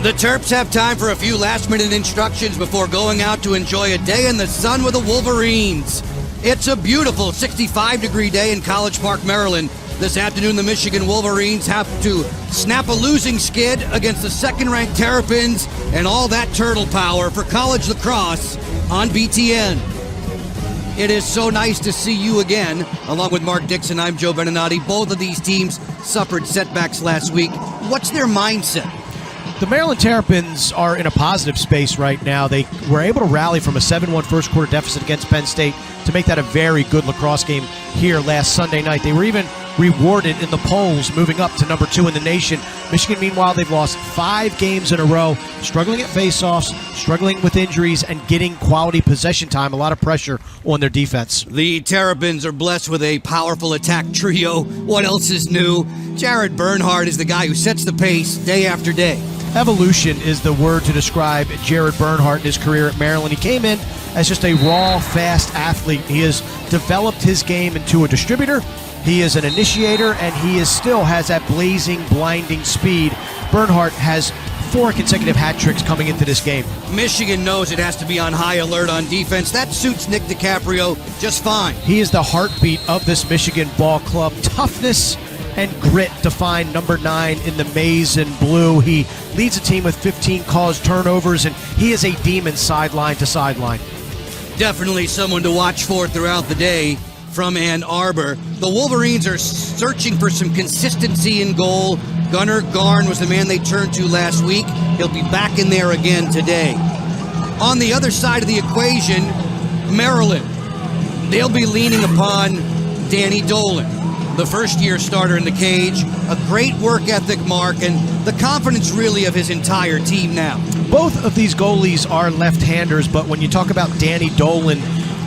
The Terps have time for a few last-minute instructions before going out to enjoy a day in the sun with the Wolverines. It's a beautiful 65-degree day in College Park, Maryland. This afternoon, the Michigan Wolverines have to snap a losing skid against the second-ranked Terrapins and all that turtle power for college lacrosse on BTN. It is so nice to see you again. Along with Mark Dixon, I'm Joe Beninati. Both of these teams suffered setbacks last week. What's their mindset? The Maryland Terrapins are in a positive space right now. They were able to rally from a 7-1 first quarter deficit against Penn State to make that a very good lacrosse game here last Sunday night. They were even rewarded in the polls, moving up to number 2 in the nation. Michigan, meanwhile, they've lost 5 games in a row, struggling at faceoffs, struggling with injuries, and getting quality possession time. A lot of pressure on their defense. The Terrapins are blessed with a powerful attack trio. What else is new? Jared Bernhardt is the guy who sets the pace day after day. Evolution is the word to describe Jared Bernhardt in his career at Maryland. He came in as just a raw, fast athlete. He has developed his game into a distributor. He is an initiator, and he still has that blazing, blinding speed. Bernhardt has 4 consecutive hat tricks coming into this game. Michigan knows it has to be on high alert on defense. That suits Nick DiCaprio just fine. He is the heartbeat of this Michigan ball club. Toughness and grit define number 9 in the maize and blue. He leads a team with 15 caused turnovers, and he is a demon sideline to sideline. Definitely someone to watch for throughout the day from Ann Arbor. The Wolverines are searching for some consistency in goal. Gunnar Garn was the man they turned to last week. He'll be back in there again today. On the other side of the equation, Maryland. They'll be leaning upon Danny Dolan, the first-year starter in the cage, a great work ethic mark, and the confidence really of his entire team now. Both of these goalies are left-handers, but when you talk about Danny Dolan,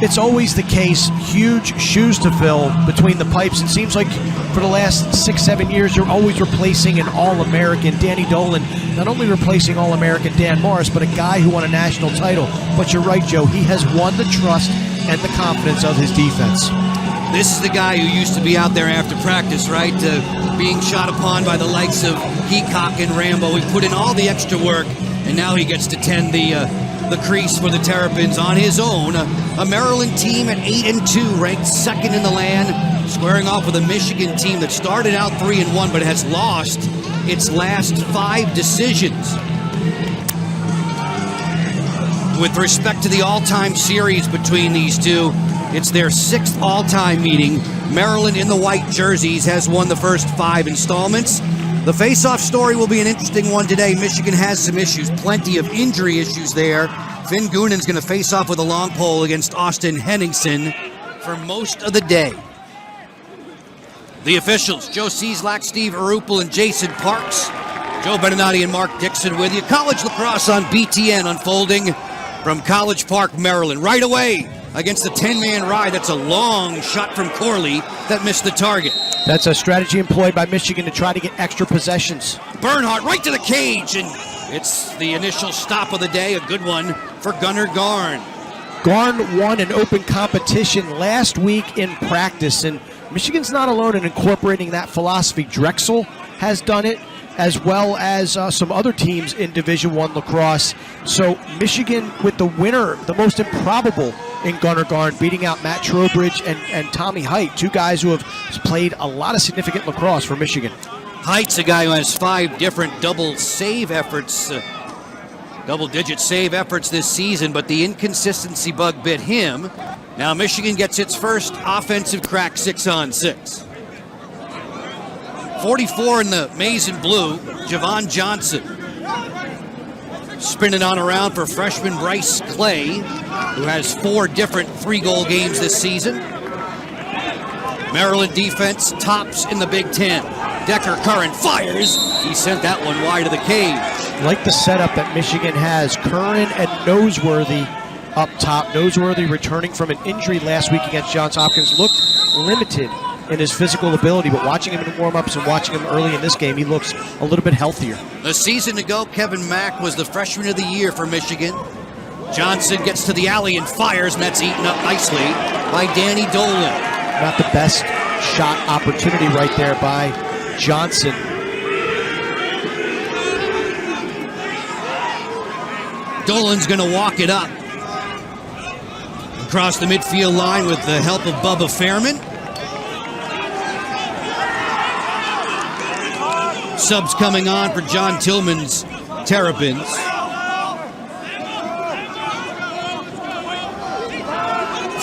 it's always the case, huge shoes to fill between the pipes. It seems like for the last 6-7 years, you're always replacing an All-American. Danny Dolan, not only replacing All-American Dan Morris, but a guy who won a national title. But you're right, Joe, he has won the trust and the confidence of his defense. This is the guy who used to be out there after practice, right? Being shot upon by the likes of Heacock and Rambo. He put in all the extra work, and now he gets to tend the crease for the Terrapins on his own. A Maryland team at 8-2, ranked 2nd in the land, squaring off with a Michigan team that started out 3-1, but has lost its last 5 decisions. With respect to the all-time series between these two, it's their 6th all-time meeting. Maryland in the white jerseys has won the first 5 installments. The face-off story will be an interesting one today. Michigan has some issues, plenty of injury issues there. Finn Gunin's going to face off with a long pole against Austin Henningsen for most of the day. The officials, Joe Cieslak, Steve Arupel, and Jason Parks. Joe Beninati and Mark Dixon with you. College lacrosse on BTN unfolding from College Park, Maryland. Right away against the 10-man ride. That's a long shot from Corley that missed the target. That's a strategy employed by Michigan to try to get extra possessions. Bernhardt right to the cage, and it's the initial stop of the day. A good one for Gunnar Garn. Garn won an open competition last week in practice, and Michigan's not alone in incorporating that philosophy. Drexel has done it, as well as some other teams in Division I lacrosse. So Michigan with the winner, the most improbable in Gunnar Garn, beating out Matt Trowbridge and Tommy Height, 2 guys who have played a lot of significant lacrosse for Michigan. Height's a guy who has 5 different double-digit save efforts this season, but the inconsistency bug bit him. Now Michigan gets its first offensive crack 6-on-6. 44 in the maize and blue, Javon Johnson. Spinning on around for freshman Bryce Clay, who has 4 different 3-goal games this season. Maryland defense tops in the Big Ten. Decker Curran fires. He sent that one wide of the cage. Like the setup that Michigan has, Curran and Noseworthy up top. Noseworthy returning from an injury last week against Johns Hopkins looked limited in his physical ability, but watching him in warm-ups and watching him early in this game, he looks a little bit healthier. A season ago, Kevin Mack was the freshman of the year for Michigan. Johnson gets to the alley and fires, and that's eaten up nicely by Danny Dolan. Not the best shot opportunity right there by Johnson. Dolan's going to walk it up. Across the midfield line with the help of Bubba Fairman. Subs coming on for John Tillman's Terrapins.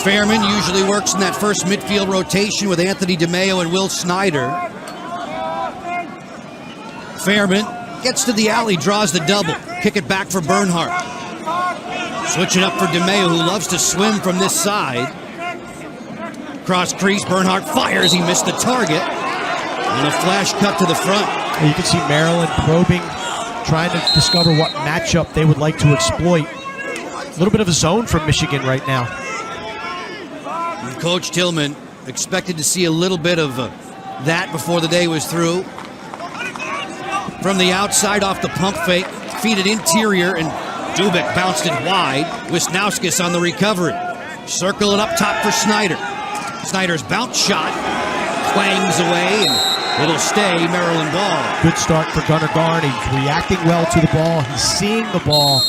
Fairman usually works in that first midfield rotation with Anthony DeMeo and Will Snyder. Fairman gets to the alley, draws the double. Kick it back for Bernhardt. Switch it up for DeMeo, who loves to swim from this side. Cross crease, Bernhardt fires. He missed the target. And a flash cut to the front. You can see Maryland probing, trying to discover what matchup they would like to exploit. A little bit of a zone from Michigan right now. And Coach Tillman expected to see a little bit of that before the day was through. From the outside off the pump fake, feed it interior, and Dubik bounced it wide. Wisnauskas on the recovery. Circle it up top for Snyder. Snyder's bounce shot clangs away, and it'll stay Maryland ball. Good start for Gunnar Garn. He's reacting well to the ball. He's seeing the ball.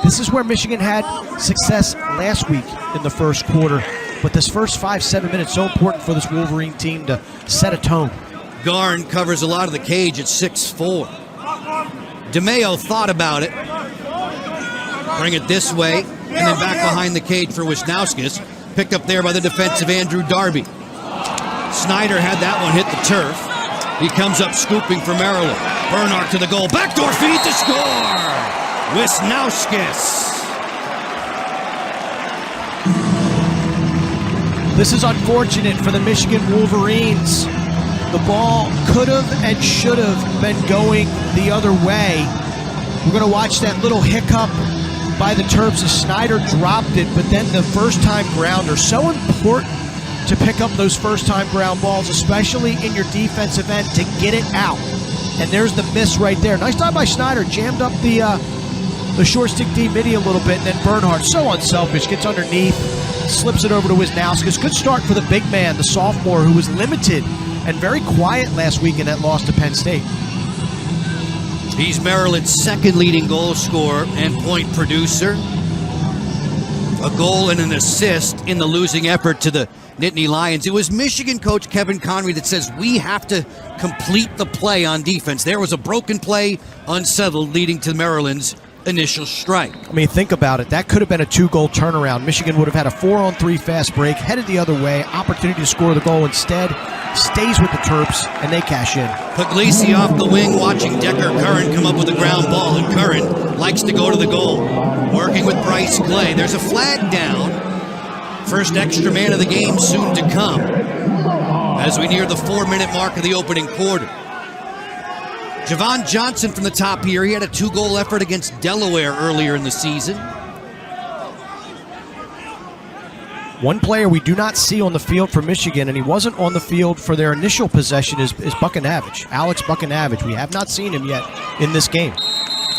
This is where Michigan had success last week in the first quarter. But this first 5-7 minutes so important for this Wolverine team to set a tone. Garn covers a lot of the cage at 6'4". DeMeo thought about it. Bring it this way, and then back behind the cage for Wisnauskas. Picked up there by the defensive Andrew Darby. Snyder had that one hit the turf. He comes up scooping for Maryland. Bernhardt to the goal. Backdoor feed to score! Wisnauskas. This is unfortunate for the Michigan Wolverines. The ball could have and should have been going the other way. We're going to watch that little hiccup by the Terps as Snyder dropped it, but then the first-time grounder. So important to pick up those first-time ground balls, especially in your defensive end, to get it out. And there's the miss right there. Nice job by Snyder. Jammed up the short stick D midi a little bit, and then Bernhardt, so unselfish, gets underneath, slips it over to Wisnauskas. Good start for the big man, the sophomore, who was limited and very quiet last week in that loss to Penn State. He's Maryland's second leading goal scorer and point producer. A goal and an assist in the losing effort to the Nittany Lions. It was Michigan coach Kevin Conroy that says we have to complete the play on defense. There was a broken play, unsettled, leading to Maryland's initial strike. I mean, think about it. That could have been a 2-goal turnaround. Michigan would have had a 4-on-3 fast break, headed the other way, opportunity to score the goal. Instead, stays with the Terps, and they cash in. Puglisi off the wing, watching Decker Curran come up with a ground ball, and Curran likes to go to the goal. Working with Bryce Clay. There's a flag down. First extra man of the game soon to come as we near the 4-minute mark of the opening quarter. Javon Johnson from the top here. He had a 2-goal effort against Delaware earlier in the season. One player we do not see on the field for Michigan, and he wasn't on the field for their initial possession, is Buckinavage, Alex Buckinavage. We have not seen him yet in this game.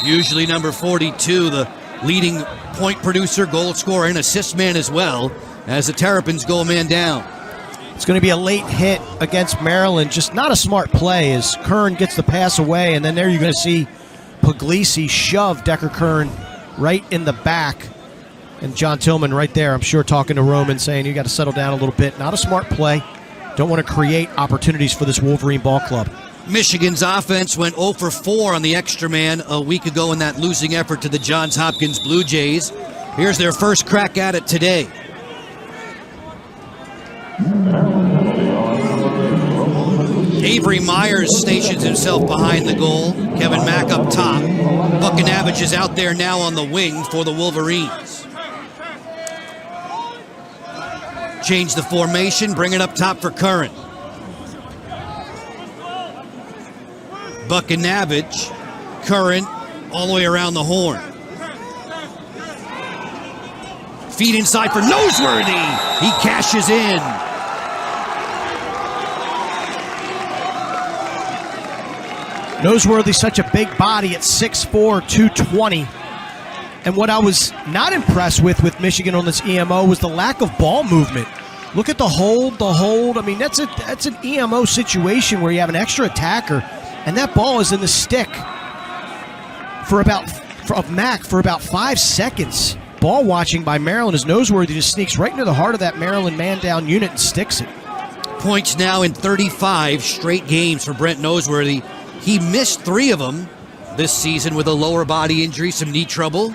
Usually number 42, the leading point producer, goal scorer, and assist man as well, as the Terrapins go a man down. It's going to be a late hit against Maryland. Just not a smart play as Curran gets the pass away, and then there you're going to see Puglisi shove Decker Curran right in the back. And John Tillman right there, I'm sure, talking to Roman, saying you got to settle down a little bit. Not a smart play. Don't want to create opportunities for this Wolverine ball club. Michigan's offense went 0 for 4 on the extra man a week ago in that losing effort to the Johns Hopkins Blue Jays. Here's their first crack at it today. Avery Myers stations himself behind the goal. Kevin Mack up top. Buckinavage is out there now on the wing for the Wolverines. Change the formation, bring it up top for Curran. Buckinavage, Curran, all the way around the horn. Feed inside for Noseworthy. He cashes in. Noseworthy, such a big body at 6'4", 220. And what I was not impressed with Michigan on this EMO was the lack of ball movement. Look at the hold. I mean, that's an EMO situation where you have an extra attacker, and that ball is in the stick for about of Mack for about 5 seconds. Ball watching by Maryland as Noseworthy just sneaks right into the heart of that Maryland man-down unit and sticks it. Points now in 35 straight games for Brent Noseworthy. He missed 3 of them this season with a lower body injury, some knee trouble.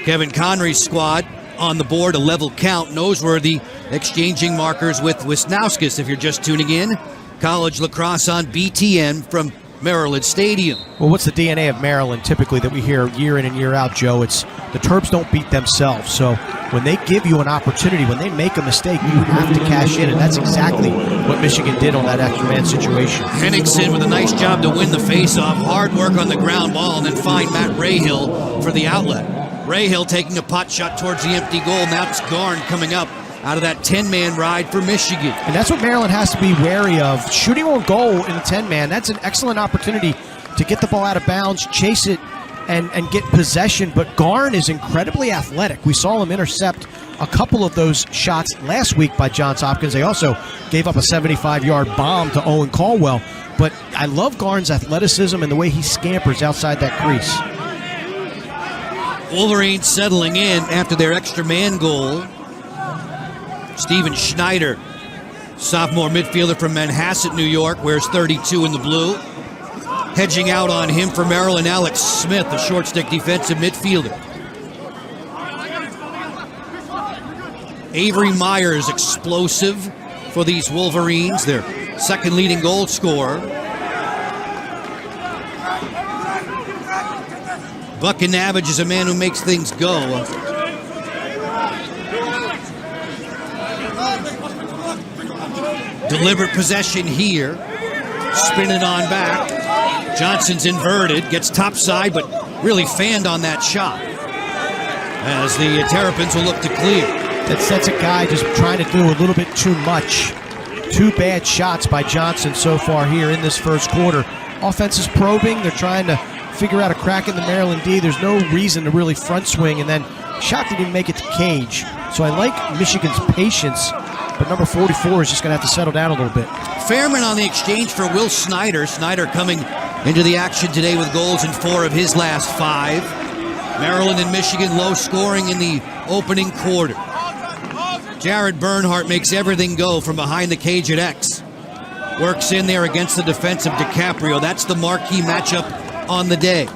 Kevin Connery's squad on the board, a level count. Noseworthy exchanging markers with Wisnauskas, if you're just tuning in. College lacrosse on BTN from Maryland Stadium. Well, what's the DNA of Maryland typically that we hear year in and year out, Joe? It's the Terps don't beat themselves. So when they give you an opportunity, when they make a mistake, you have to cash in, and that's exactly what Michigan did on that extra man situation. Henningsen with a nice job to win the faceoff. Hard work on the ground ball, and then find Matt Rahill for the outlet. Rahill taking a pot shot towards the empty goal. Now it's Garn coming up out of that 10-man ride for Michigan. And that's what Maryland has to be wary of. Shooting on goal in a 10-man, that's an excellent opportunity to get the ball out of bounds, chase it, and get possession. But Garn is incredibly athletic. We saw him intercept a couple of those shots last week by Johns Hopkins. They also gave up a 75-yard bomb to Owen Caldwell. But I love Garn's athleticism and the way he scampers outside that crease. Wolverines settling in after their extra man goal. Steven Schneider, sophomore midfielder from Manhasset, New York, wears 32 in the blue. Hedging out on him for Maryland, Alex Smith, the short stick defensive midfielder. Avery Myers, explosive for these Wolverines, their second leading goal scorer. Buckinavage is a man who makes things go. Deliberate possession here. Spin it on back. Johnson's inverted, gets topside, but really fanned on that shot. As the Terrapins will look to clear. That's a guy just trying to do a little bit too much. 2 bad shots by Johnson so far here in this first quarter. Offense is probing. They're trying to figure out a crack in the Maryland D. There's no reason to really front swing, and then shot didn't even make it to cage. So I like Michigan's patience, but number 44 is just going to have to settle down a little bit. Fairman on the exchange for Will Snyder. Snyder coming into the action today with goals in 4 of his last 5. Maryland and Michigan low scoring in the opening quarter. Jared Bernhardt makes everything go from behind the cage at X. Works in there against the defensive DiCaprio. That's the marquee matchup on the day.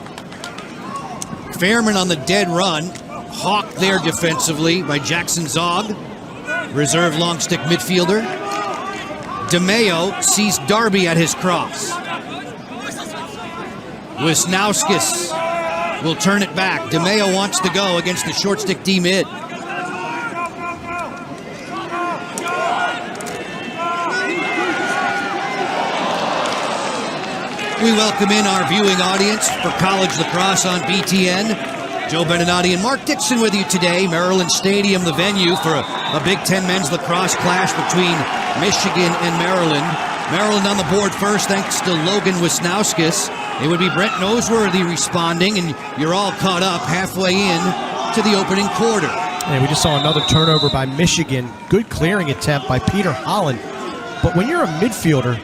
Fairman on the dead run. Hawked there defensively by Jackson Zog, reserve long stick midfielder. DeMeo sees Darby at his cross. Wisnauskas will turn it back. DeMeo wants to go against the short stick D mid. We welcome in our viewing audience for college lacrosse on BTN. Joe Beninati and Mark Dixon with you today. Maryland Stadium, the venue for a Big Ten men's lacrosse clash between Michigan and Maryland. Maryland on the board first thanks to Logan Wisnauskas. It would be Brent Noseworthy responding, and you're all caught up halfway in to the opening quarter. And we just saw another turnover by Michigan. Good clearing attempt by Peter Holland. But when you're a midfielder,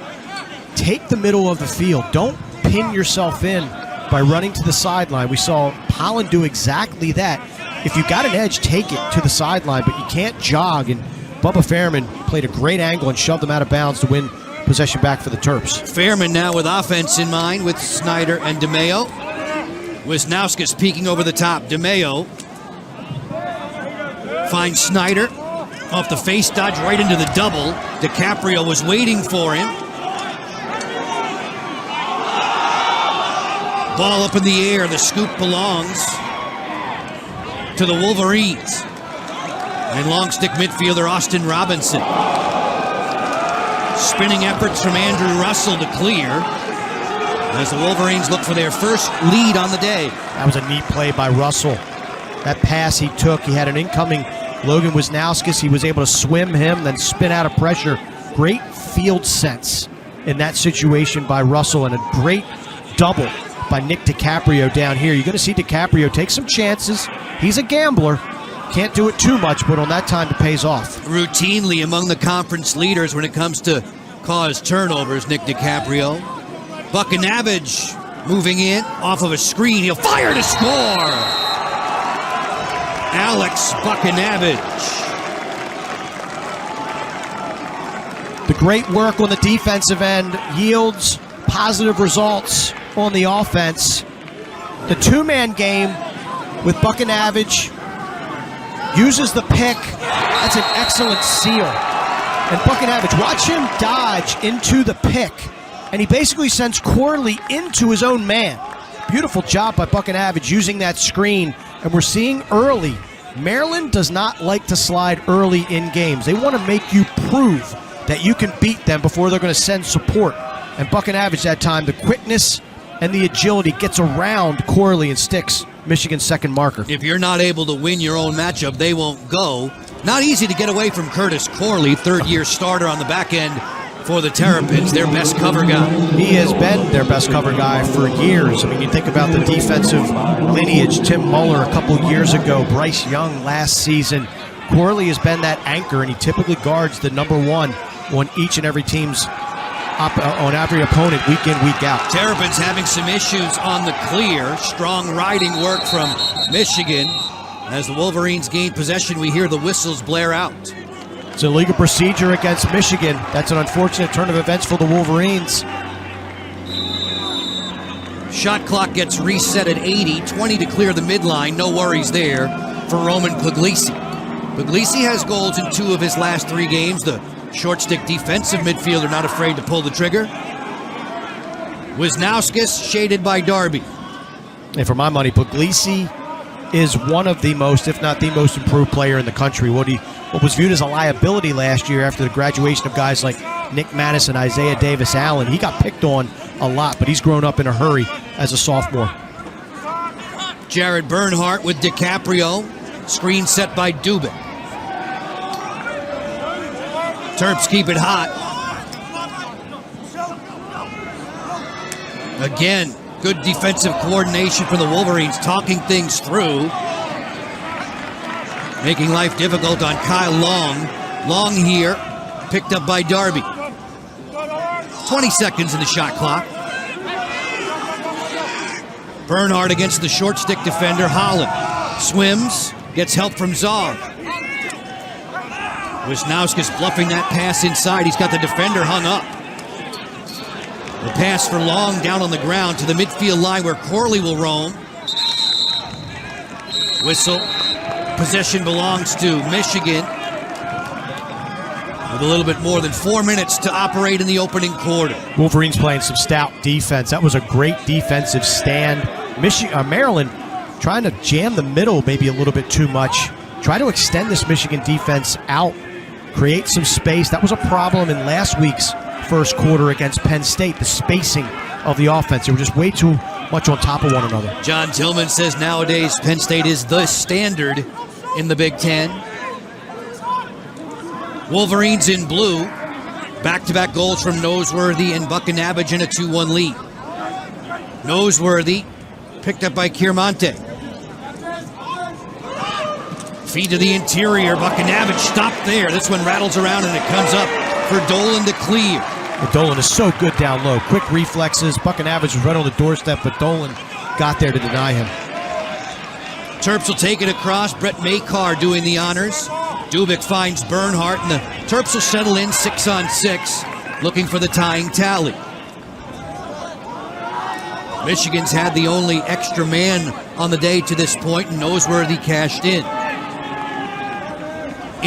take the middle of the field. Don't pin yourself in by running to the sideline. We saw Holland do exactly that. If you got an edge, take it to the sideline, but you can't jog. And Bubba Fairman played a great angle and shoved them out of bounds to win possession back for the Terps. Fairman now with offense in mind with Snyder and DeMeo. Wisnauskas peeking over the top. DeMeo finds Snyder off the face dodge right into the double. DiCaprio was waiting for him. Ball up in the air. The scoop belongs to the Wolverines. And long stick midfielder Austin Robinson. Spinning efforts from Andrew Russell to clear as the Wolverines look for their first lead on the day. That was a neat play by Russell. That pass he took, he had an incoming Logan Wisnauskas. He was able to swim him, then spin out of pressure. Great field sense in that situation by Russell, and a great double by Nick DiCaprio down here. You're going to see DiCaprio take some chances. He's a gambler. Can't do it too much, but on that time it pays off. Routinely among the conference leaders when it comes to cause turnovers, Nick DiCaprio. Buckinavage Moving in, off of a screen, he'll fire to score! Alex Buckinavage. The great work on the defensive end yields positive results on the offense. The two-man game with Buckinavage uses the pick. That's an excellent seal. And Buckinavage, watch him dodge into the pick. And he basically sends Corley into his own man. Beautiful job by Buckinavage using that screen. And we're seeing early, Maryland does not like to slide early in games. They want to make you prove that you can beat them before they're going to send support. And Buckinavage that time, the quickness and the agility gets around Corley and sticks Michigan's second marker. If you're not able to win your own matchup, they won't go. Not easy to get away from Curtis Corley, third-year starter on the back end for the Terrapins, their best cover guy. He has been their best cover guy for years. I mean, you think about the defensive lineage, Tim Muller a couple years ago, Bryce Young last season. Corley has been that anchor, and he typically guards the number one on each and every team's on every opponent week in, week out. Terrapins having some issues on the clear. Strong riding work from Michigan. As the Wolverines gain possession, we hear the whistles blare out. It's a legal procedure against Michigan. That's an unfortunate turn of events for the Wolverines. Shot clock gets reset at 80. 20 to clear the midline. No worries there for Roman Puglisi. Puglisi has goals in 2 of his last 3 games. The short stick defensive midfielder not afraid to pull the trigger. Wisnauskas shaded by Darby. And for my money, Puglisi is one of the most, if not the most improved player in the country. What was viewed as a liability last year after the graduation of guys like Nick Mattis and Isaiah Davis-Allen. He got picked on a lot, but he's grown up in a hurry as a sophomore. Jared Bernhardt with DiCaprio. Screen set by Dubik. Terps keep it hot. Again, good defensive coordination for the Wolverines, talking things through. Making life difficult on Kyle Long. Long here, picked up by Darby. 20 seconds in the shot clock. Bernhardt against the short stick defender, Holland. Swims, gets help from Zog. Wisnauskas bluffing that pass inside. He's got the defender hung up. The pass for Long down on the ground to the midfield line where Corley will roam. Whistle. Possession belongs to Michigan. With a little bit more than 4 minutes to operate in the opening quarter. Wolverines playing some stout defense. That was a great defensive stand. Maryland trying to jam the middle maybe a little bit too much. Try to extend this Michigan defense out. Create some space. That was a problem in last week's first quarter against Penn State, the spacing of the offense. They were just way too much on top of one another. John Tillman says nowadays Penn State is the standard in the Big Ten. Wolverines in blue. Back-to-back goals from Noseworthy and Buckinavage in a 2-1 lead. Noseworthy picked up by Kiermonte. Feed to the interior. Buckinavage stopped there. This one rattles around and it comes up for Dolan to clear. And Dolan is so good down low. Quick reflexes. Buckinavage was right on the doorstep, but Dolan got there to deny him. Terps will take it across. Brett Makar doing the honors. Dubik finds Bernhardt, and the Terps will settle in 6-on-6, looking for the tying tally. Michigan's had the only extra man on the day to this point, and Noseworthy cashed in.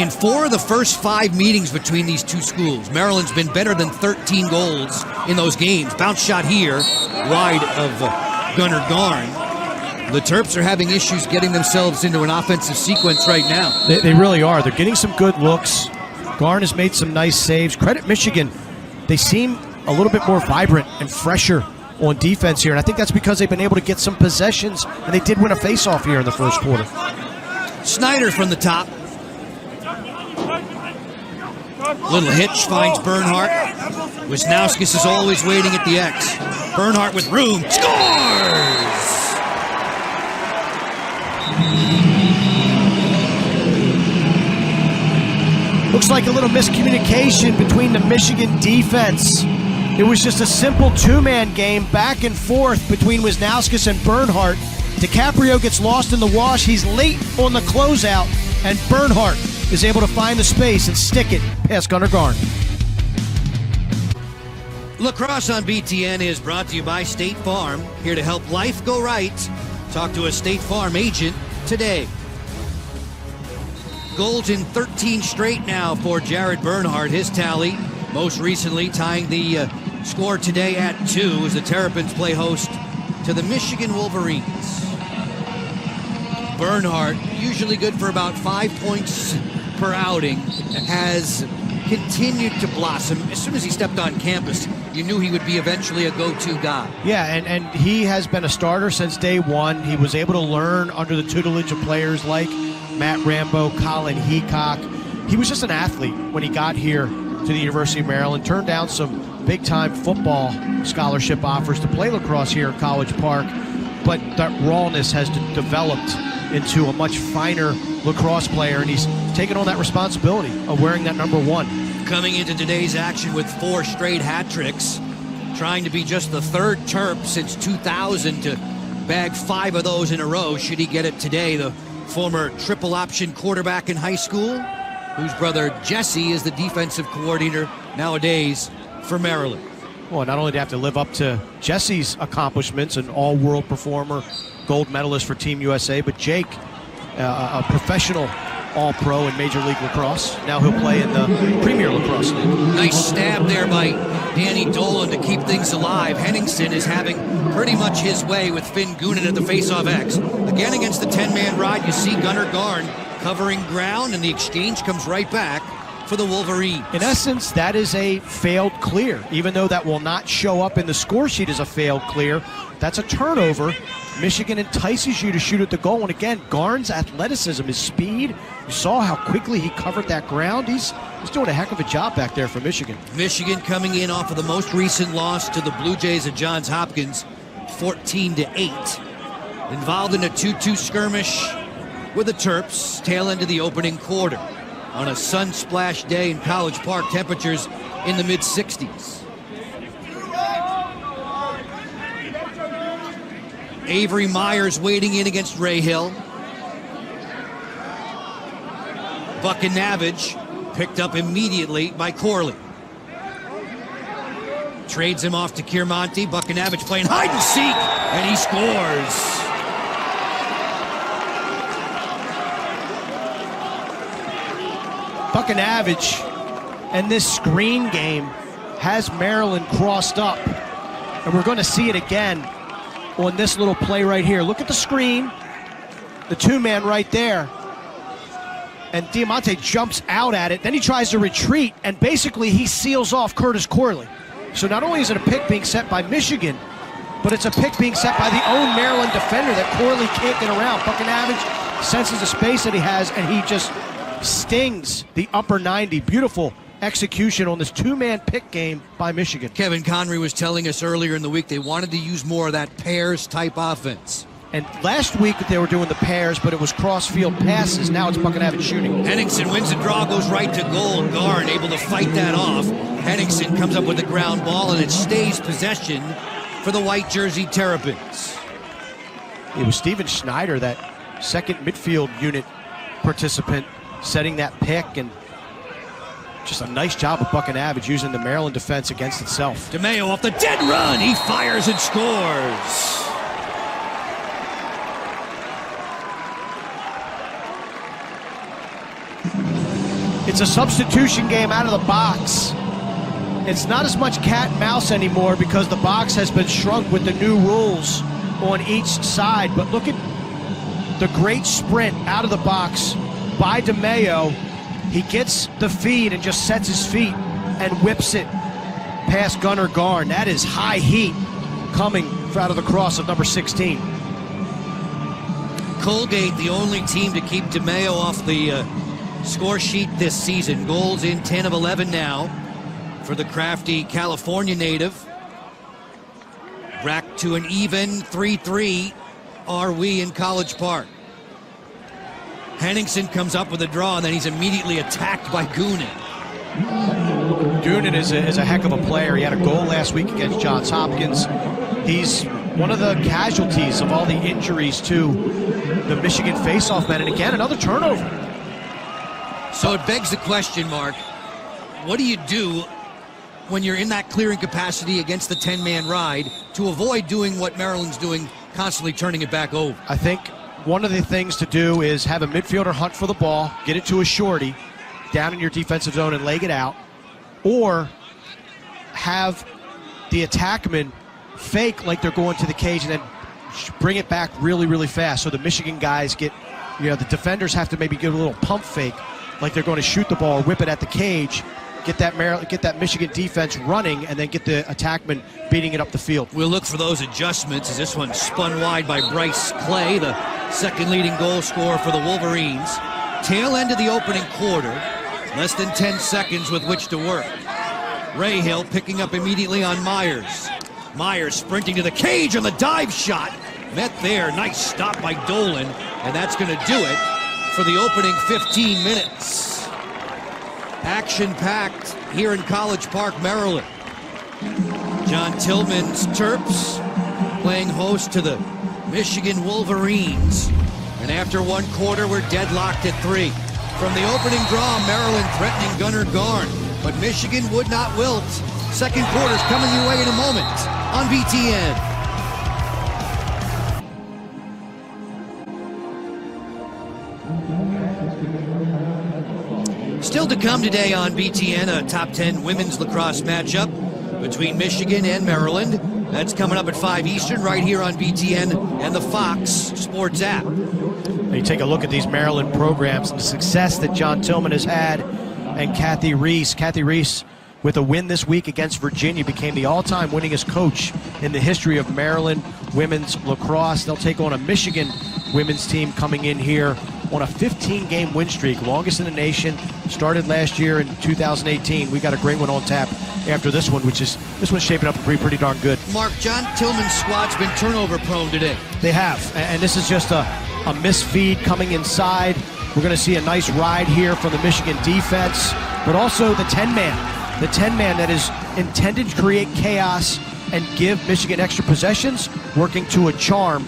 In 4 of the first 5 meetings between these two schools, Maryland's been better than 13 goals in those games. Bounce shot here, wide of Gunnar Garn. The Terps are having issues getting themselves into an offensive sequence right now. They really are. They're getting some good looks. Garn has made some nice saves. Credit Michigan. They seem a little bit more vibrant and fresher on defense here, and I think that's because they've been able to get some possessions, and they did win a faceoff here in the first quarter. Snyder from the top. Little hitch finds Bernhardt. Wisnauskas is always waiting at the X. Bernhardt with room. Scores! Looks like a little miscommunication between the Michigan defense It was just a simple two-man game back and forth between Wisnauskas and Bernhardt. DiCaprio gets lost in the wash. He's late on the closeout, and Bernhardt is able to find the space and stick it past Gunnar Garn. Lacrosse on BTN is brought to you by State Farm, here to help life go right. Talk to a State Farm agent today. Goals in 13 straight now for Jared Bernhardt, his tally. Most recently tying the score today at 2 as the Terrapins play host to the Michigan Wolverines. Bernhardt, usually good for about 5 points per outing, has continued to blossom. As soon as he stepped on campus, you knew he would be eventually a go-to guy. Yeah, and he has been a starter since day one. He was able to learn under the tutelage of players like Matt Rambo, Colin Heacock. He was just an athlete when he got here to the University of Maryland, turned down some big-time football scholarship offers to play lacrosse here at College Park, but that rawness has developed into a much finer lacrosse player, and he's taken on that responsibility of wearing that number 1. Coming into today's action with 4 straight hat tricks, trying to be just the third Terp since 2000 to bag 5 of those in a row. Should he get it today? The former triple option quarterback in high school, whose brother Jesse is the defensive coordinator nowadays for Maryland. Well, not only do you have to live up to Jesse's accomplishments, an all-world performer, gold medalist for Team USA, but Jake, a professional all-pro in Major League Lacrosse. Now he'll play in the Premier Lacrosse League. Nice stab there by Danny Dolan to keep things alive. Henningsen is having pretty much his way with Finn Goonan at the face-off X. Again, against the 10-man ride, you see Gunnar Garn covering ground, and the exchange comes right back for the Wolverines. In essence, that is a failed clear. Even though that will not show up in the score sheet as a failed clear, that's a turnover. Michigan entices you to shoot at the goal, and again, Garn's athleticism, his speed, you saw how quickly he covered that ground. He's doing a heck of a job back there for Michigan. Michigan coming in off of the most recent loss to the Blue Jays at Johns Hopkins, 14-8. Involved in a 2-2 skirmish with the Terps, tail end of the opening quarter. On a sun-splashed day in College Park, temperatures in the mid-60s. Avery Myers waiting in against Ray Hill. Buckinavage picked up immediately by Corley. Trades him off to Kiermonte. Buckinavage playing hide and seek, and he scores. Buckinavage and this screen game has Maryland crossed up, and we're going to see it again on this little play right here. Look at the screen, the two-man right there, and Diamante jumps out at it. Then he tries to retreat, and basically he seals off Curtis Corley. So not only is it a pick being set by Michigan, but it's a pick being set by the own Maryland defender that Corley can't get around. Buckinavage senses the space that he has, and he just stings the upper 90. Beautiful execution on this two-man pick game by Michigan. Kevin Connery was telling us earlier in the week they wanted to use more of that pairs-type offense. And last week they were doing the pairs, but it was cross-field passes. Now it's Buckinavage shooting. Henningsen wins the draw, goes right to goal, and Garn able to fight that off. Henningsen comes up with the ground ball, and it stays possession for the white jersey Terrapins. It was Steven Schneider, that second midfield unit participant, setting that pick, and just a nice job of Buckinavage using the Maryland defense against itself. DeMeo off the dead run. He fires and scores. It's a substitution game out of the box. It's not as much cat and mouse anymore because the box has been shrunk with the new rules on each side. But look at the great sprint out of the box by DeMeo. He gets the feed and just sets his feet and whips it past Gunnar Garn. That is high heat coming out of the cross of number 16. Colgate, the only team to keep DeMeo off the score sheet this season. Goals in 10 of 11 now for the crafty California native. Back to an even 3-3 are we in College Park. Henningsen comes up with a draw, and then he's immediately attacked by Goonan. Goonan is a heck of a player. He had a goal last week against Johns Hopkins. He's one of the casualties of all the injuries to the Michigan faceoff men. And again, another turnover. So it begs the question, Mark, what do you do when you're in that clearing capacity against the 10-man ride to avoid doing what Maryland's doing, constantly turning it back over? I think one of the things to do is have a midfielder hunt for the ball, get it to a shorty down in your defensive zone and leg it out, or have the attackman fake like they're going to the cage and then bring it back really, really fast. So the Michigan guys get, the defenders have to maybe give a little pump fake like they're going to shoot the ball or whip it at the cage, get that Michigan defense running, and then get the attackman beating it up the field. We'll look for those adjustments as this one spun wide by Bryce Clay, the second leading goal scorer for the Wolverines. Tail end of the opening quarter, less than 10 seconds with which to work. Rahill picking up immediately on Myers. Myers sprinting to the cage on the dive shot. Met there, nice stop by Dolan, and that's going to do it for the opening 15 minutes. Action-packed here in College Park, Maryland. John Tillman's Terps playing host to the Michigan Wolverines. And after one quarter, we're deadlocked at 3. From the opening draw, Maryland threatening Gunnar Garn, but Michigan would not wilt. Second quarter's coming your way in a moment on BTN. Still to come today on BTN, a top 10 women's lacrosse matchup between Michigan and Maryland. That's coming up at 5 Eastern right here on BTN and the Fox Sports app. You take a look at these Maryland programs and the success that John Tillman has had, and Kathy Reese. Kathy Reese, with a win this week against Virginia, became the all-time winningest coach in the history of Maryland women's lacrosse. They'll take on a Michigan women's team coming in here on a 15-game win streak, longest in the nation. Started last year in 2018. We got a great one on tap after this one, this one's shaping up to be pretty darn good. Mark, John Tillman's squad's been turnover-prone today. They have, and this is just a misfeed coming inside. We're going to see a nice ride here from the Michigan defense, but also the 10-man. The 10-man that is intended to create chaos and give Michigan extra possessions, working to a charm,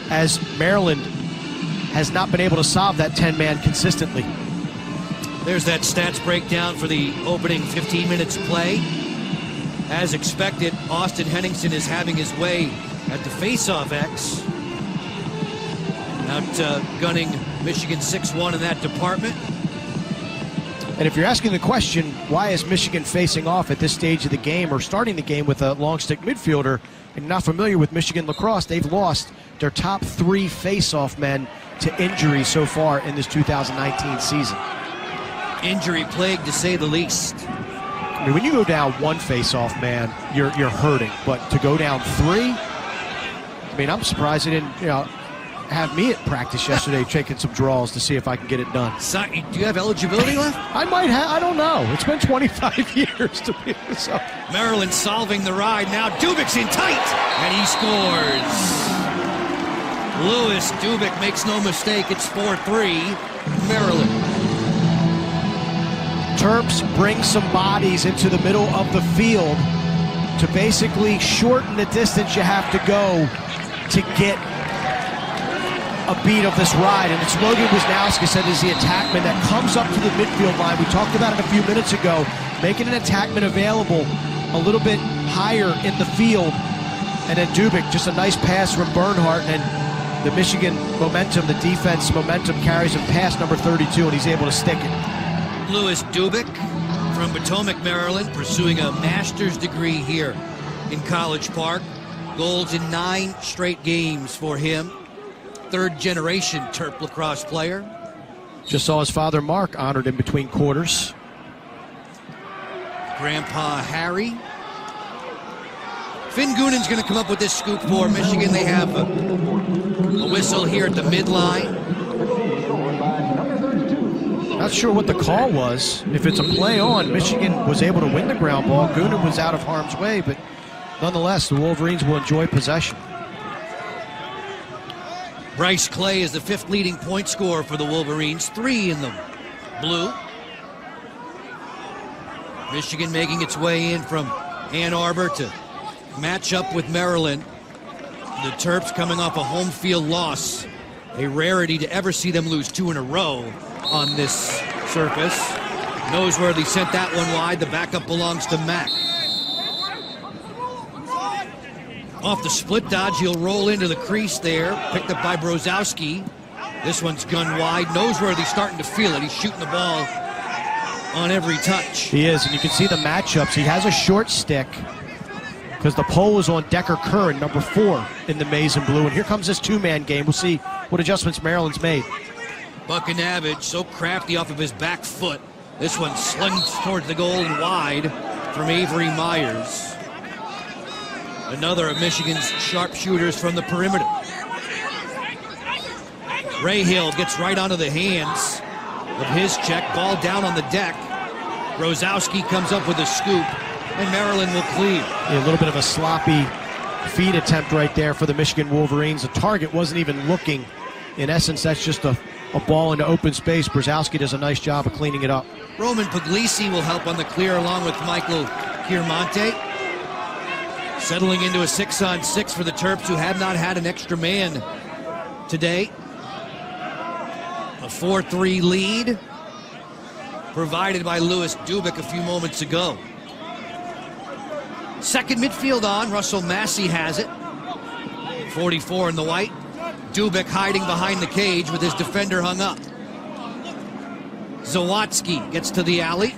as Maryland has not been able to solve that 10-man consistently. There's that stats breakdown for the opening 15 minutes play. As expected, Austin Henningsen is having his way at the face-off X. Outgunning Michigan 6-1 in that department. And if you're asking the question, why is Michigan facing off at this stage of the game or starting the game with a long stick midfielder, and you're not familiar with Michigan lacrosse, they've lost their top 3 face-off men to injury so far in this 2019 season. Injury plague, to say the least. I mean, when you go down 1 face-off man, you're hurting. But to go down 3, I mean, I'm surprised they didn't, have me at practice yesterday taking some draws to see if I can get it done. So, do you have eligibility left? I might have. I don't know. It's been 25 years to be so. Maryland solving the ride. Now Dubik's in tight, and he scores. Lewis Dubik makes no mistake. It's 4-3, Maryland. Terps bring some bodies into the middle of the field to basically shorten the distance you have to go to get a beat of this ride. And it's Logan Wisnowski said is the attackman that comes up to the midfield line. We talked about it a few minutes ago, making an attackman available a little bit higher in the field. And then Dubik, just a nice pass from Bernhardt, and the Michigan momentum, the defense momentum carries him past number 32, and he's able to stick it. Lewis Dubik from Potomac, Maryland, pursuing a master's degree here in College Park. Goals in 9 straight games for him. Third-generation Terp lacrosse player. Just saw his father, Mark, honored in between quarters. Grandpa Harry. Finn Goonan's going to come up with this scoop for Michigan. They have a whistle here at the midline. Not sure what the call was. If it's a play on, Michigan was able to win the ground ball. Goonan was out of harm's way, but nonetheless, the Wolverines will enjoy possession. Bryce Clay is the 5th leading point scorer for the Wolverines, 3 in the blue. Michigan making its way in from Ann Arbor to match up with Maryland. The Terps coming off a home field loss. A rarity to ever see them lose 2 in a row on this surface. Noseworthy sent that one wide. The backup belongs to Mack. Off the split dodge, he'll roll into the crease there. Picked up by Brozowski. This one's gunned wide. Noseworthy starting to feel it. He's shooting the ball on every touch. He is, and you can see the matchups. He has a short stick because the pole is on Decker Curran, number 4 in the maize and blue. And here comes this 2-man game. We'll see what adjustments Maryland's made. Buckinavage, so crafty off of his back foot. This one slings towards the goal and wide from Avery Myers. Another of Michigan's sharpshooters from the perimeter. Rahill gets right onto the hands of his check. Ball down on the deck. Brozowski comes up with a scoop, and Maryland will clear. A little bit of a sloppy feed attempt right there for the Michigan Wolverines. The target wasn't even looking. In essence, that's just a ball into open space. Brozowski does a nice job of cleaning it up. Roman Puglisi will help on the clear along with Michael Chiarmonte. Settling into a 6-on-6 for the Terps, who have not had an extra man today. A 4-3 lead provided by Louis Dubik a few moments ago. Second midfield on, Russell Massey has it. 44 in the white. Dubik hiding behind the cage with his defender hung up. Zawadzki gets to the alley.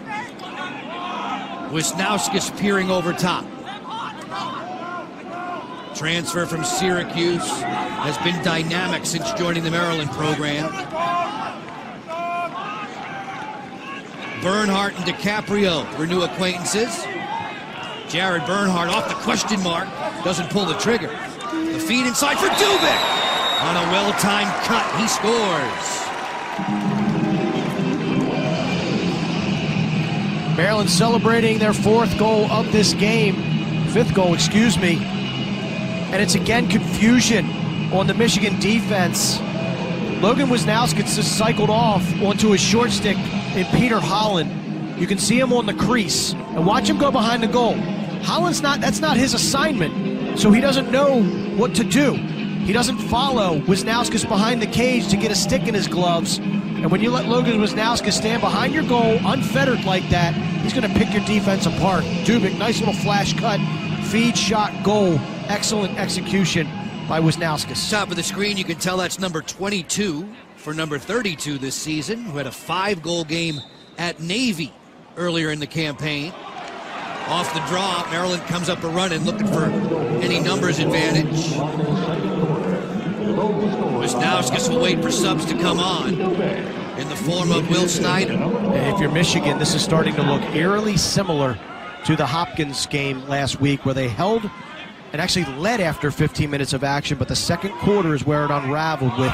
Wisnauskas peering over top. Transfer from Syracuse, has been dynamic since joining the Maryland program. Bernhardt and DiCaprio were new acquaintances. Jared Bernhardt off the question mark, doesn't pull the trigger. The feed inside for Dubik. On a well-timed cut, he scores. Maryland celebrating their 4th goal of this game. 5th goal, excuse me. And it's again confusion on the Michigan defense. Logan Wisnauskas just cycled off onto his short stick in Peter Holland. You can see him on the crease. And watch him go behind the goal. That's not his assignment, so he doesn't know what to do. He doesn't follow Wisnauskas behind the cage to get a stick in his gloves. And when you let Logan Wisnauskas stand behind your goal, unfettered like that, he's going to pick your defense apart. Dubik, nice little flash cut, feed, shot, goal. Excellent execution by Wisnauskas. Top of the screen, you can tell that's number 22 for number 32 this season, who had a 5-goal game at Navy earlier in the campaign. Off the draw, Maryland comes up a running, looking for any numbers advantage. Wisnauskas will wait for subs to come on in the form of Will Snyder. If you're Michigan, this is starting to look eerily similar to the Hopkins game last week, where they held and actually led after 15 minutes of action, but the second quarter is where it unraveled, with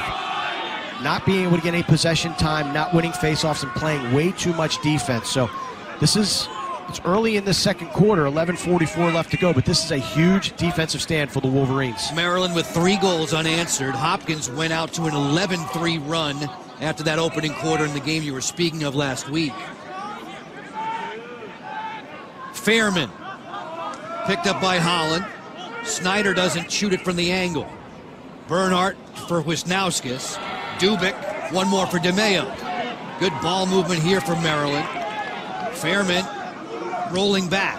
not being able to get any possession time, not winning faceoffs, and playing way too much defense. So it's early in the second quarter, 11:44 left to go, but this is a huge defensive stand for the Wolverines. Maryland with 3 goals unanswered. Hopkins went out to an 11-3 run after that opening quarter in the game you were speaking of last week. Fairman picked up by Holland. Snyder doesn't shoot it from the angle. Bernhardt for Wisnauskas. Dubik, one more for DeMeo. Good ball movement here from Maryland. Fairman rolling back.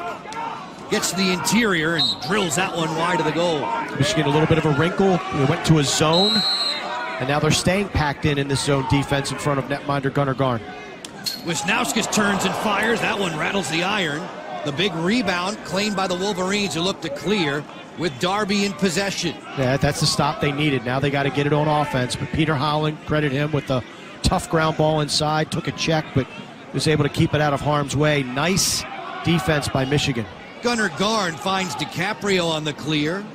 Gets to the interior and drills that one wide of the goal. Michigan a little bit of a wrinkle. They went to a zone, and now they're staying packed in this zone defense in front of netminder Gunnar Garn. Wisnauskas turns and fires. That one rattles the iron. The big rebound claimed by the Wolverines, who look to clear with Darby in possession. Yeah, that's the stop they needed. Now they got to get it on offense. But Peter Holland, credit him with the tough ground ball inside. Took a check, but was able to keep it out of harm's way. Nice defense by Michigan. Gunnar Garn finds DiCaprio on the clear.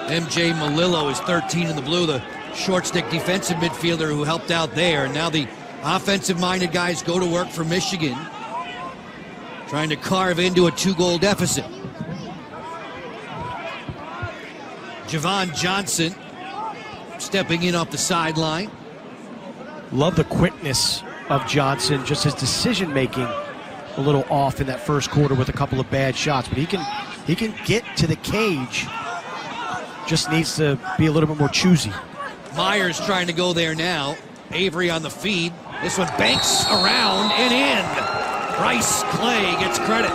MJ Malillo is 13 in the blue, the short stick defensive midfielder who helped out there. And now the offensive-minded guys go to work for Michigan, trying to carve into a 2-goal deficit. Javon Johnson stepping in off the sideline. Love the quickness of Johnson. Just his decision making a little off in that first quarter with a couple of bad shots, but he can get to the cage. Just needs to be a little bit more choosy. Myers trying to go there now. Avery on the feed. This one banks around and in. Bryce Clay gets credit.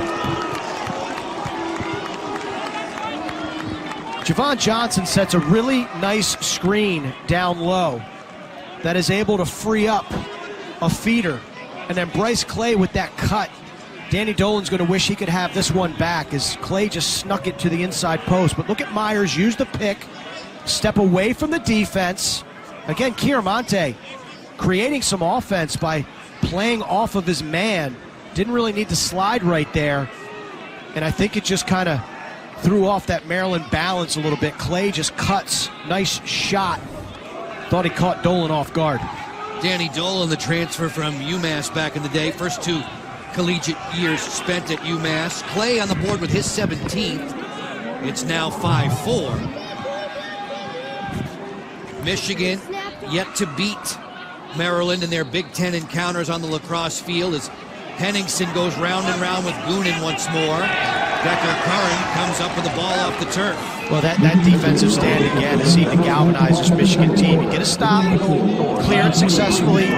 Javon Johnson sets a really nice screen down low that is able to free up a feeder. And then Bryce Clay with that cut. Danny Dolan's going to wish he could have this one back as Clay just snuck it to the inside post. But look at Myers use the pick, step away from the defense. Again, Chiaramonte creating some offense by playing off of his man. Didn't really need to slide right there. And I think it just kind of threw off that Maryland balance a little bit. Clay just cuts. Nice shot. Thought he caught Dolan off guard. Danny Dolan, the transfer from UMass back in the day. First 2 collegiate years spent at UMass. Clay on the board with his 17th. It's now 5-4. Michigan yet to beat Maryland in their Big Ten encounters on the lacrosse field as Henningsen goes round and round with Goonan once more. Becker Curran comes up with the ball off the turf. Well, that defensive stand again is seemed to galvanize this Michigan team. You get a stop, clear it successfully,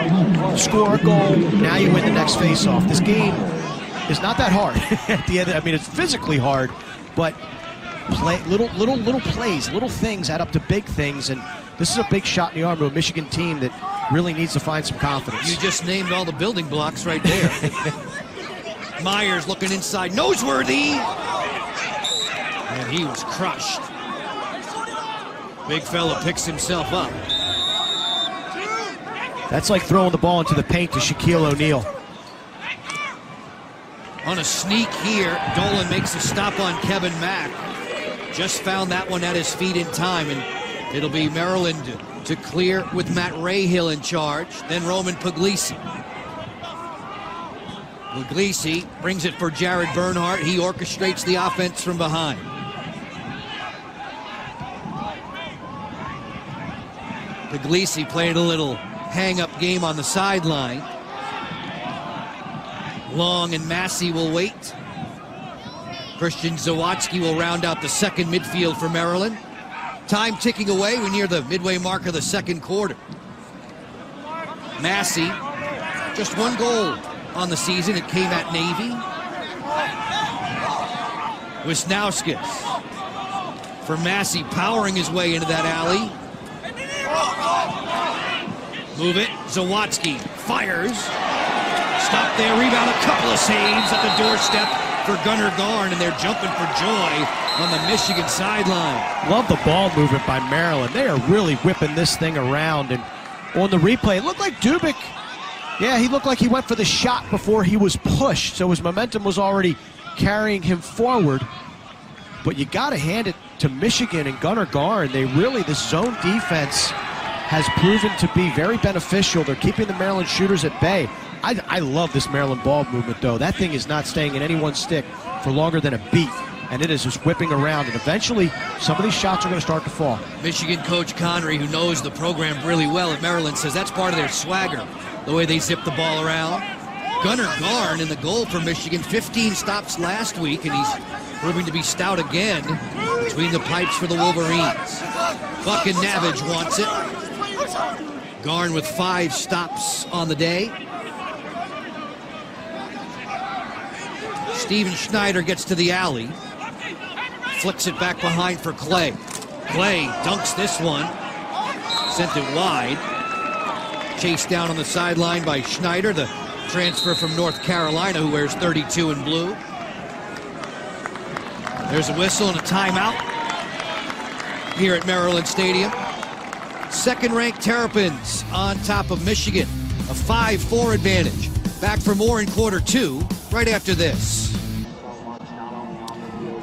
score a goal, now you win the next face-off. This game is not that hard at the end. I mean, it's physically hard, but little plays, little things add up to big things, and this is a big shot in the arm to a Michigan team that really needs to find some confidence. You just named all the building blocks right there. Myers looking inside, Noseworthy, and he was crushed. Big fella picks himself up. That's like throwing the ball into the paint to Shaquille O'Neal. On a sneak here, Dolan makes a stop on Kevin Mack. Just found that one at his feet in time, and it'll be Maryland to clear with Matt Rahill in charge, then Roman Puglisi. Puglisi brings it for Jared Bernhardt. He orchestrates the offense from behind. Puglisi played a little hang-up game on the sideline. Long and Massey will wait. Christian Zawadzki will round out the second midfield for Maryland. Time ticking away. We're near the midway mark of the second quarter. Massey, just 1 goal on the season. It came at Navy. Wisnauskas for Massey, powering his way into that alley. Move it. Zawadzki fires. Stop there. Rebound. A couple of saves at the doorstep for Gunnar Garn, and they're jumping for joy on the Michigan sideline. Love the ball movement by Maryland. They are really whipping this thing around, and on the replay, it looked like Dubik. Yeah, he looked like he went for the shot before he was pushed, so his momentum was already carrying him forward. But you got to hand it to Michigan and Gunnar Garn. They really, this zone defense has proven to be very beneficial. They're keeping the Maryland shooters at bay. I love this Maryland ball movement, though. That thing is not staying in any one stick for longer than a beat, and it is just whipping around, and eventually some of these shots are going to start to fall. Michigan coach Connery, who knows the program really well at Maryland, says that's part of their swagger, the way they zip the ball around. Gunnar Garn in the goal for Michigan, 15 stops last week, and he's proving to be stout again between the pipes for the Wolverines. Buck and Navage wants it. Garn with 5 stops on the day. Steven Schneider gets to the alley. Flicks it back behind for Clay. Clay dunks this one. Sent it wide. Chased down on the sideline by Schneider, the transfer from North Carolina, who wears 32 in blue. There's a whistle and a timeout here at Maryland Stadium. Second-ranked Terrapins on top of Michigan. A 5-4 advantage. Back for more in quarter 2, right after this.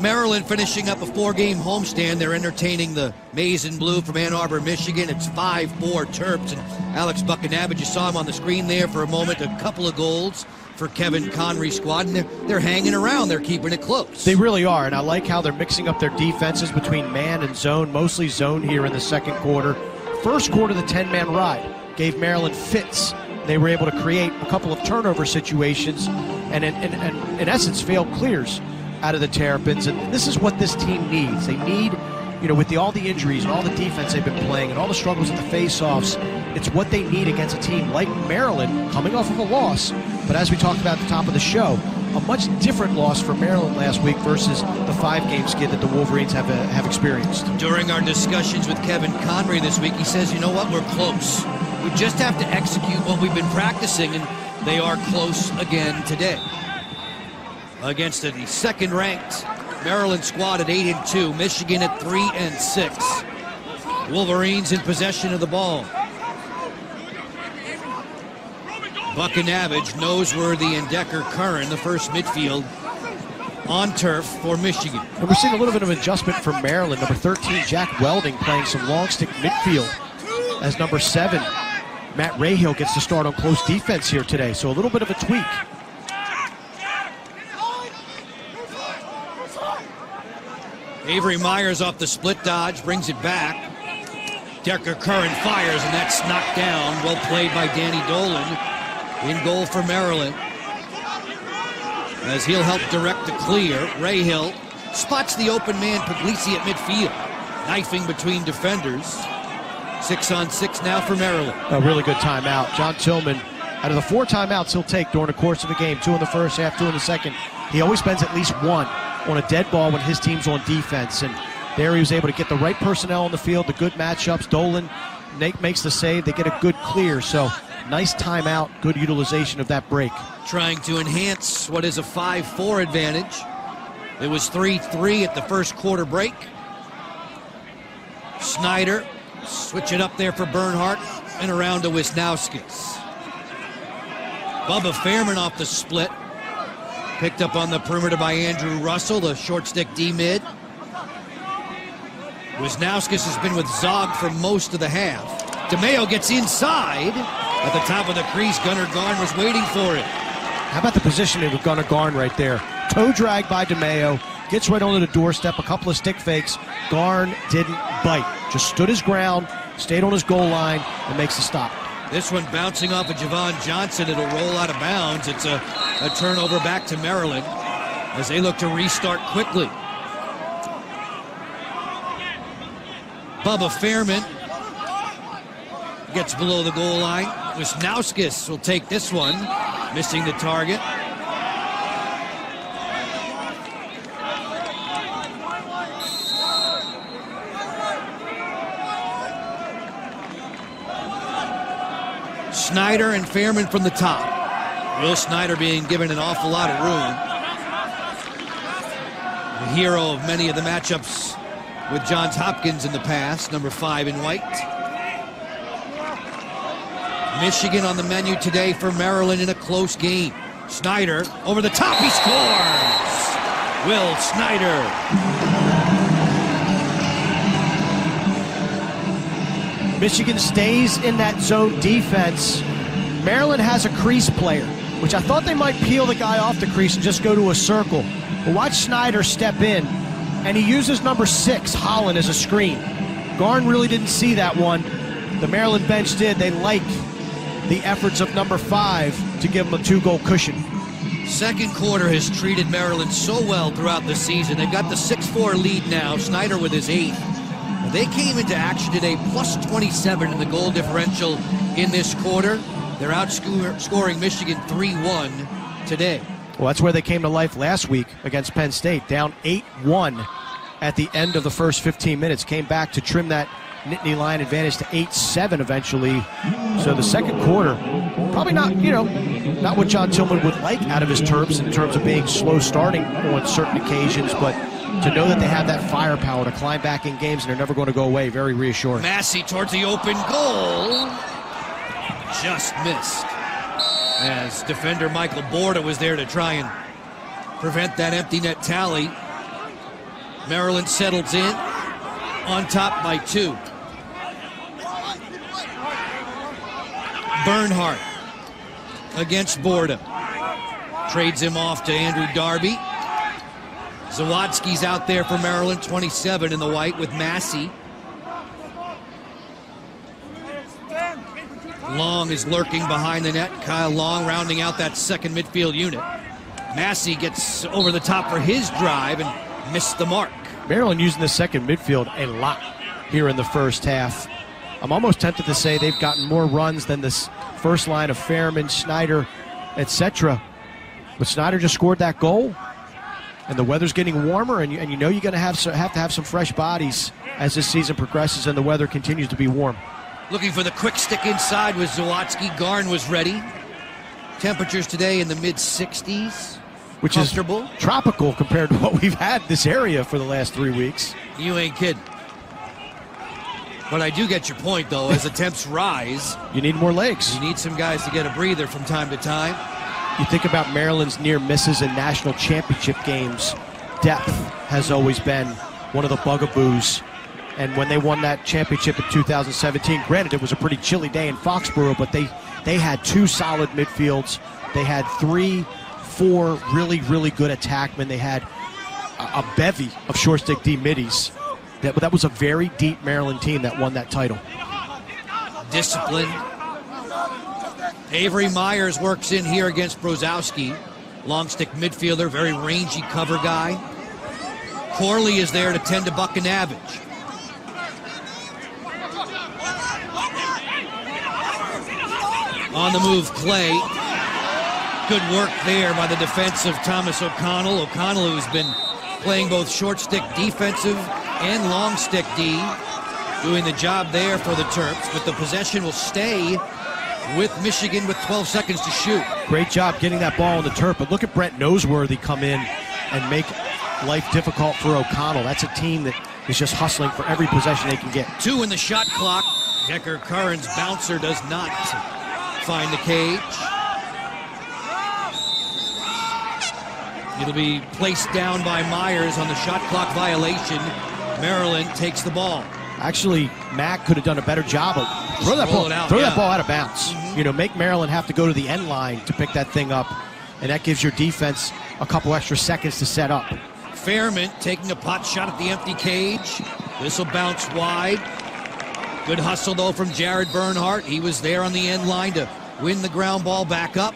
Maryland finishing up a 4-game homestand. They're entertaining the Maize and Blue from Ann Arbor, Michigan. It's 5-4 Terps, and Alex Buckinavage, you saw him on the screen there for a moment. A couple of goals for Kevin Connery's squad, and they're hanging around. They're keeping it close. They really are, and I like how they're mixing up their defenses between man and zone, mostly zone here in the second quarter. First quarter, the 10-man ride gave Maryland fits They were able to create a couple of turnover situations and in essence failed clears out of the Terrapins. And this is what this team needs. They need, with all the injuries and all the defense they've been playing and all the struggles at the face-offs, it's what they need against a team like Maryland, coming off of a loss. But as we talked about at the top of the show, a much different loss for Maryland last week versus the 5-game skid that the Wolverines have experienced. During our discussions with Kevin Connery this week, he says, you know what, we're close. We just have to execute what we've been practicing, and they are close again today. Against the second-ranked Maryland squad at 8-2, Michigan at 3-6. Wolverines in possession of the ball. Buckinavage, Noseworthy, and Decker-Curran, the first midfield on turf for Michigan. And we're seeing a little bit of adjustment from Maryland. Number 13, Jack Welding, playing some long stick midfield as number 7. Matt Rahill gets to start on close defense here today, so a little bit of a tweak. Avery Myers off the split dodge, brings it back. Decker-Curran fires, and that's knocked down. Well played by Danny Dolan. In goal for Maryland. As he'll help direct the clear, Rahill spots the open man, Puglisi at midfield. Knifing between defenders. 6-on-6 now for Maryland. A really good timeout. John Tillman, out of the 4 timeouts he'll take during the course of a game, 2 in the first half, 2 in the second, he always spends at least 1 on a dead ball when his team's on defense. And there he was able to get the right personnel on the field, the good matchups. Dolan makes the save. They get a good clear. So nice timeout, good utilization of that break. Trying to enhance what is a 5-4 advantage. It was 3-3 at the first quarter break. Snyder switching up there for Bernhardt and around to Wisnauskas. Bubba Fairman off the split. Picked up on the perimeter by Andrew Russell, the short stick D-mid. Wisnauskas has been with Zog for most of the half. DeMeo gets inside. At the top of the crease, Gunnar Garn was waiting for it. How about the positioning of Gunnar Garn right there? Toe drag by DeMeo, gets right onto the doorstep, a couple of stick fakes. Garn didn't bite, just stood his ground, stayed on his goal line, and makes the stop. This one bouncing off of Javon Johnson. It'll roll out of bounds. It's a turnover back to Maryland as they look to restart quickly. Bubba Fairman gets below the goal line. Wisnauskas will take this one, missing the target. Snyder and Fairman from the top. Will Snyder being given an awful lot of room. The hero of many of the matchups with Johns Hopkins in the past, number 5 in white. Michigan on the menu today for Maryland in a close game. Snyder over the top, he scores! Will Snyder. Michigan stays in that zone defense. Maryland has a crease player, which I thought they might peel the guy off the crease and just go to a circle. But watch Snyder step in, and he uses number 6, Holland, as a screen. Garn really didn't see that one. The Maryland bench did. They like the efforts of number 5 to give them a 2-goal cushion. Second quarter has treated Maryland so well throughout the season. They've got the 6-4 lead now, Snyder with his 8th. They came into action today plus 27 in the goal differential in this quarter. They're outscoring Michigan 3-1 today. Well, that's where they came to life last week against Penn State, down 8-1 at the end of the first 15 minutes. Came back to trim that Nittany Lion advantage to 8-7 eventually. So the second quarter, probably not, not what John Tillman would like out of his Terps in terms of being slow starting on certain occasions, but to know that they have that firepower to climb back in games and they're never going to go away, very reassuring. Massey towards the open goal. Just missed. As defender Michael Borda was there to try and prevent that empty net tally. Maryland settles in on top by 2. Bernhardt against Borda. Trades him off to Andrew Darby. Zawadzki's out there for Maryland, 27 in the white with Massey. Long is lurking behind the net. Kyle Long rounding out that second midfield unit. Massey gets over the top for his drive and missed the mark. Maryland using the second midfield a lot here in the first half. I'm almost tempted to say they've gotten more runs than this first line of Fairman, Snyder, etc. But Snyder just scored that goal, and the weather's getting warmer, and you know you're going to have to have some fresh bodies as this season progresses and the weather continues to be warm. Looking for the quick stick inside was Zawadzki. Garn was ready. Temperatures today in the mid-60s. Which is tropical compared to what we've had this area for the last 3 weeks. You ain't kidding. But I do get your point, though. As the temps rise, you need more legs. You need some guys to get a breather from time to time. You think about Maryland's near misses in national championship games. Depth has always been one of the bugaboos. And when they won that championship in 2017, granted it was a pretty chilly day in Foxborough, but they had 2 solid midfields. They had 3-4 really, really good attackmen. They had a bevy of short stick D middies. That was a very deep Maryland team that won that title. Discipline. Avery Myers works in here against Brozowski. Long stick midfielder, very rangy cover guy. Corley is there to tend to Buck and Navage. On the move, Clay. Good work there by the defensive Thomas O'Connell. O'Connell, who's been playing both short stick defensive and long stick D, doing the job there for the Terps, but the possession will stay with Michigan with 12 seconds to shoot. Great job getting that ball on the Terp, but look at Brent Noseworthy come in and make life difficult for O'Connell. That's a team that is just hustling for every possession they can get. 2 in the shot clock. Decker Curran's bouncer does not find the cage. It'll be placed down by Myers on the shot clock violation. Maryland takes the ball. Actually, Mack could have done a better job of throw that ball out of bounds. Mm-hmm. You know, make Maryland have to go to the end line to pick that thing up, and that gives your defense a couple extra seconds to set up. Fairman taking a pot shot at the empty cage. This will bounce wide. Good hustle, though, from Jared Bernhardt. He was there on the end line to win the ground ball back up.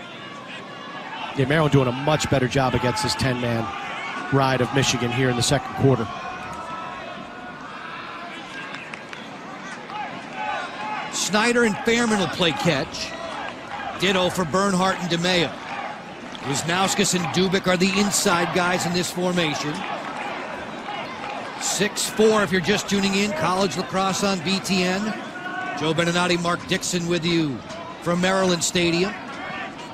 Yeah, Maryland doing a much better job against this 10-man ride of Michigan here in the second quarter. Snyder and Fairman will play catch. Ditto for Bernhardt and DeMeo. Wisnauskas and Dubik are the inside guys in this formation. 6'4" if you're just tuning in. College lacrosse on BTN. Joe Beninati, Mark Dixon with you from Maryland Stadium.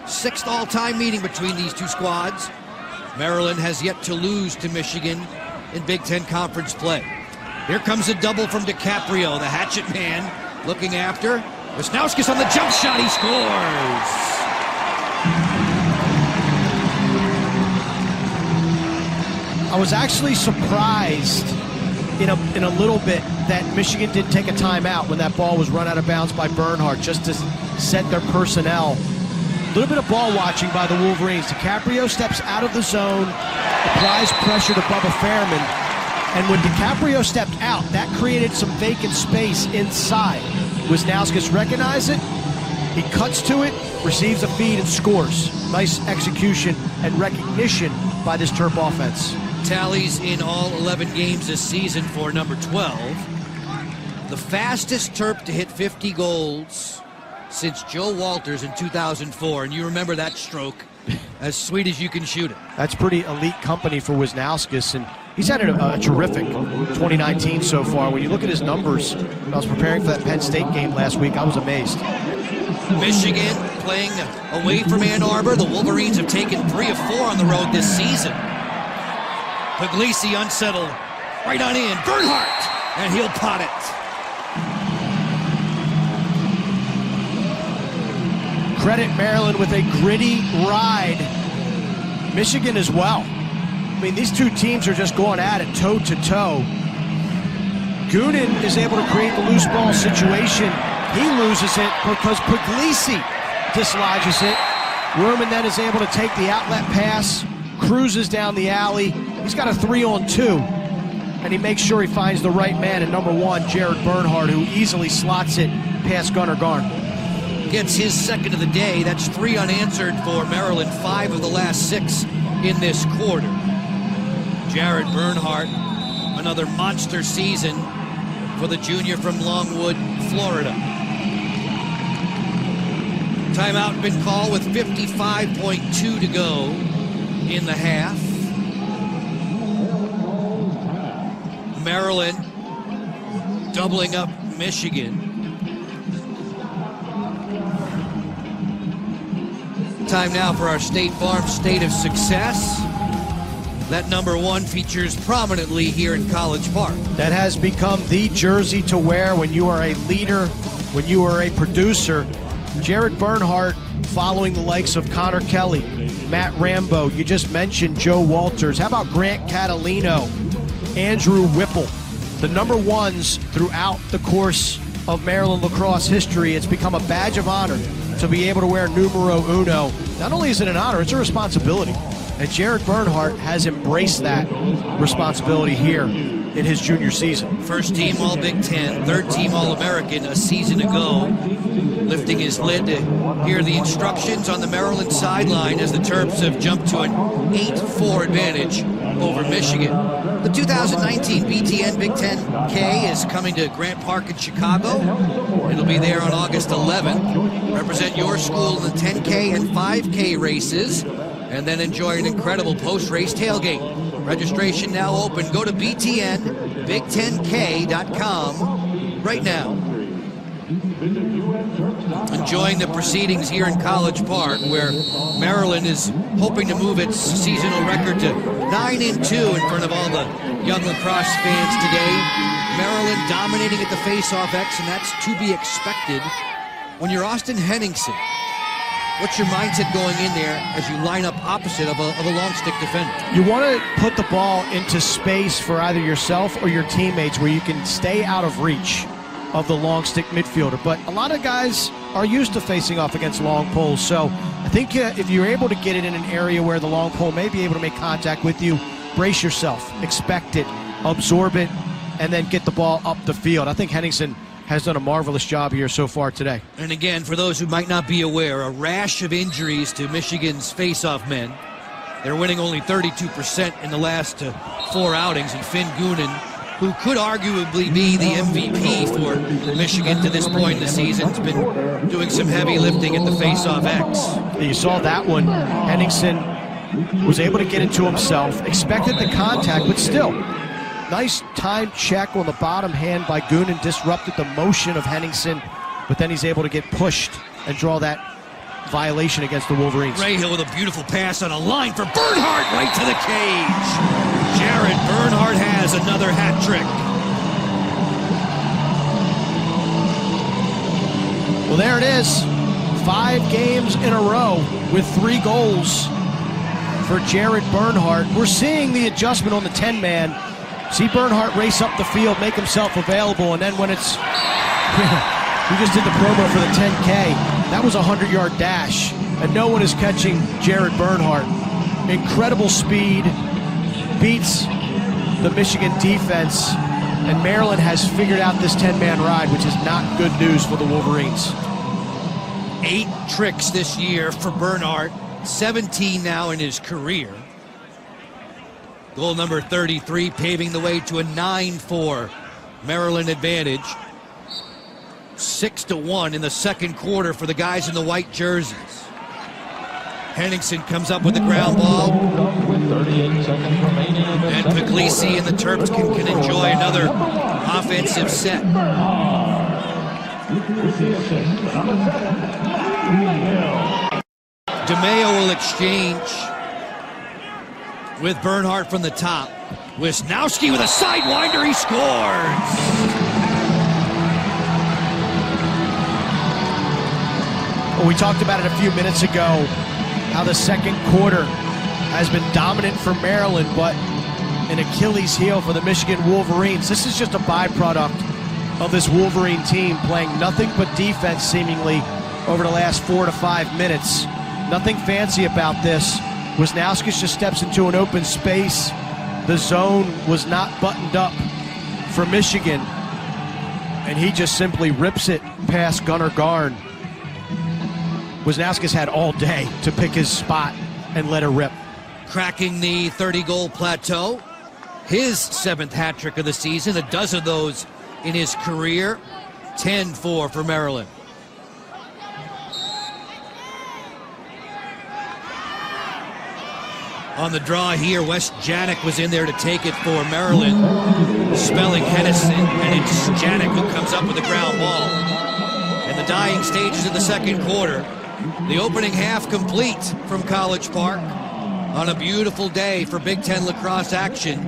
6th all-time meeting between these two squads. Maryland has yet to lose to Michigan in Big Ten Conference play. Here comes a double from DiCaprio, the hatchet man, looking after. Wisnauskas on the jump shot, he scores! I was actually surprised in a little bit that Michigan didn't take a timeout when that ball was run out of bounds by Bernhardt, just to set their personnel. A little bit of ball watching by the Wolverines. DiCaprio steps out of the zone, applies pressure to Bubba Fairman, and when DiCaprio stepped out, that created some vacant space inside. Wisnauskas recognized it, he cuts to it, receives a feed, and scores. Nice execution and recognition by this Terp offense. Tallies in all 11 games this season for number 12. The fastest Terp to hit 50 goals since Joe Walters in 2004, and you remember that stroke, as sweet as you can shoot it. That's pretty elite company for Wisnauskas, and he's had a terrific 2019 so far. When you look at his numbers, when I was preparing for that Penn State game last week, I was amazed. Michigan playing away from Ann Arbor. The Wolverines have taken 3 of 4 on the road this season. Puglisi unsettled, right on in, Bernhardt, and he'll pot it. Credit Maryland with a gritty ride. Michigan as well. I mean, these two teams are just going at it toe-to-toe. Goonan is able to create the loose ball situation. He loses it because Puglisi dislodges it. Ruhrman then is able to take the outlet pass, cruises down the alley. He's got a 3-on-2, and he makes sure he finds the right man at number 1, Jared Bernhardt, who easily slots it past Gunnar Garn. gets his second of the day. That's 3 unanswered for Maryland, 5 of the last 6 in this quarter. Jared Bernhardt, another monster season for the junior from Longwood, Florida. Timeout been called with 55.2 to go in the half. Maryland doubling up Michigan. Time now for our State Farm State of Success. That number 1 features prominently here in College Park. That has become the jersey to wear when you are a leader, when you are a producer. Jared Bernhardt following the likes of Connor Kelly, Matt Rambo, you just mentioned Joe Walters. How about Grant Catalino, Andrew Whipple? The number 1s throughout the course of Maryland lacrosse history. It's become a badge of honor to be able to wear numero uno. Not only is it an honor, it's a responsibility. And Jared Bernhardt has embraced that responsibility here in his junior season. First team All-Big Ten, third team All-American a season ago. Lifting his lid to hear the instructions on the Maryland sideline as the Terps have jumped to an 8-4 advantage over Michigan. The 2019 BTN Big Ten K is coming to Grant Park in Chicago. It'll be there on August 11th. Represent your school in the 10K and 5K races, and then enjoy an incredible post-race tailgate. Registration now open. Go to btnbig10k.com right now. Enjoying the proceedings here in College Park, where Maryland is hoping to move its seasonal record to 9-2 in front of all the young lacrosse fans today. Maryland dominating at the face-off X, and that's to be expected. When you're Austin Henningsen, what's your mindset going in there as you line up opposite of a long stick defender? You want to put the ball into space for either yourself or your teammates where you can stay out of reach of the long stick midfielder. But a lot of guys are used to facing off against long poles. So I think if you're able to get it in an area where the long pole may be able to make contact with you, brace yourself, expect it, absorb it, and then get the ball up the field. I think Henningsen has done a marvelous job here so far today. And again, for those who might not be aware, a rash of injuries to Michigan's face-off men. They're winning only 32% in the last 4 outings, and Finn Goonan, who could arguably be the MVP for Michigan to this point in the season, has been doing some heavy lifting at the face-off X. You saw that one. Henningsen was able to get into himself, expected the contact, but still, nice time check on the bottom hand by Goonan, disrupted the motion of Henningsen, but then he's able to get pushed and draw that violation against the Wolverines. Rahill with a beautiful pass on a line for Bernhardt right to the cage. Jared Bernhardt has another hat trick. Well, there it is. 5 games in a row with 3 goals for Jared Bernhardt. We're seeing the adjustment on the 10-man. See Bernhardt race up the field, make himself available, and then when it's... we just did the promo for the 10K. That was a 100-yard dash, and no one is catching Jared Bernhardt. Incredible speed, beats the Michigan defense, and Maryland has figured out this 10-man ride, which is not good news for the Wolverines. 8 tricks this year for Bernhardt, 17 now in his career. Goal number 33, paving the way to a 9-4 Maryland advantage. 6-1 in the second quarter for the guys in the white jerseys. Henningsen comes up with the ground ball. And Puglisi and the Terps can enjoy another offensive set. DeMeo will exchange with Bernhardt from the top. Wisnowski with a sidewinder, he scores! Well, we talked about it a few minutes ago, how the second quarter has been dominant for Maryland, but an Achilles heel for the Michigan Wolverines. This is just a byproduct of this Wolverine team playing nothing but defense seemingly over the last 4 to 5 minutes. Nothing fancy about this. Wisnowski just steps into an open space. The zone was not buttoned up for Michigan, and he just simply rips it past Gunnar Garn. Wisnauskas had all day to pick his spot and let her rip. Cracking the 30-goal plateau. His 7th hat trick of the season, a dozen of those in his career. 10-4 for Maryland. On the draw here, Wes Janik was in there to take it for Maryland. Spelling Hennessy, and it's Janik who comes up with the ground ball. In the dying stages of the second quarter, the opening half complete from College Park. On a beautiful day for Big Ten lacrosse action,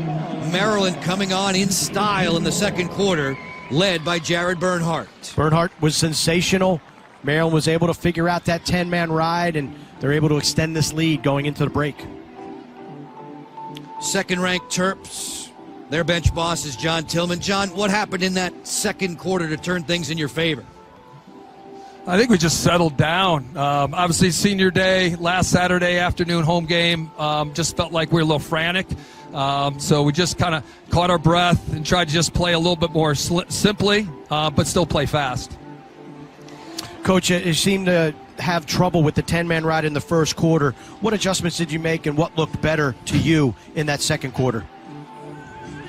Maryland coming on in style in the second quarter, led by Jared Bernhardt. Bernhardt was sensational. Maryland was able to figure out that 10-man ride, and they're able to extend this lead going into the break. Second-ranked Terps, their bench boss is John Tillman. John, what happened in that second quarter to turn things in your favor? I think we just settled down. Obviously, senior day, last Saturday afternoon home game, just felt like we were a little frantic. So we just kind of caught our breath and tried to just play a little bit more simply, but still play fast. Coach, you seemed to have trouble with the 10-man ride in the first quarter. What adjustments did you make, and what looked better to you in that second quarter?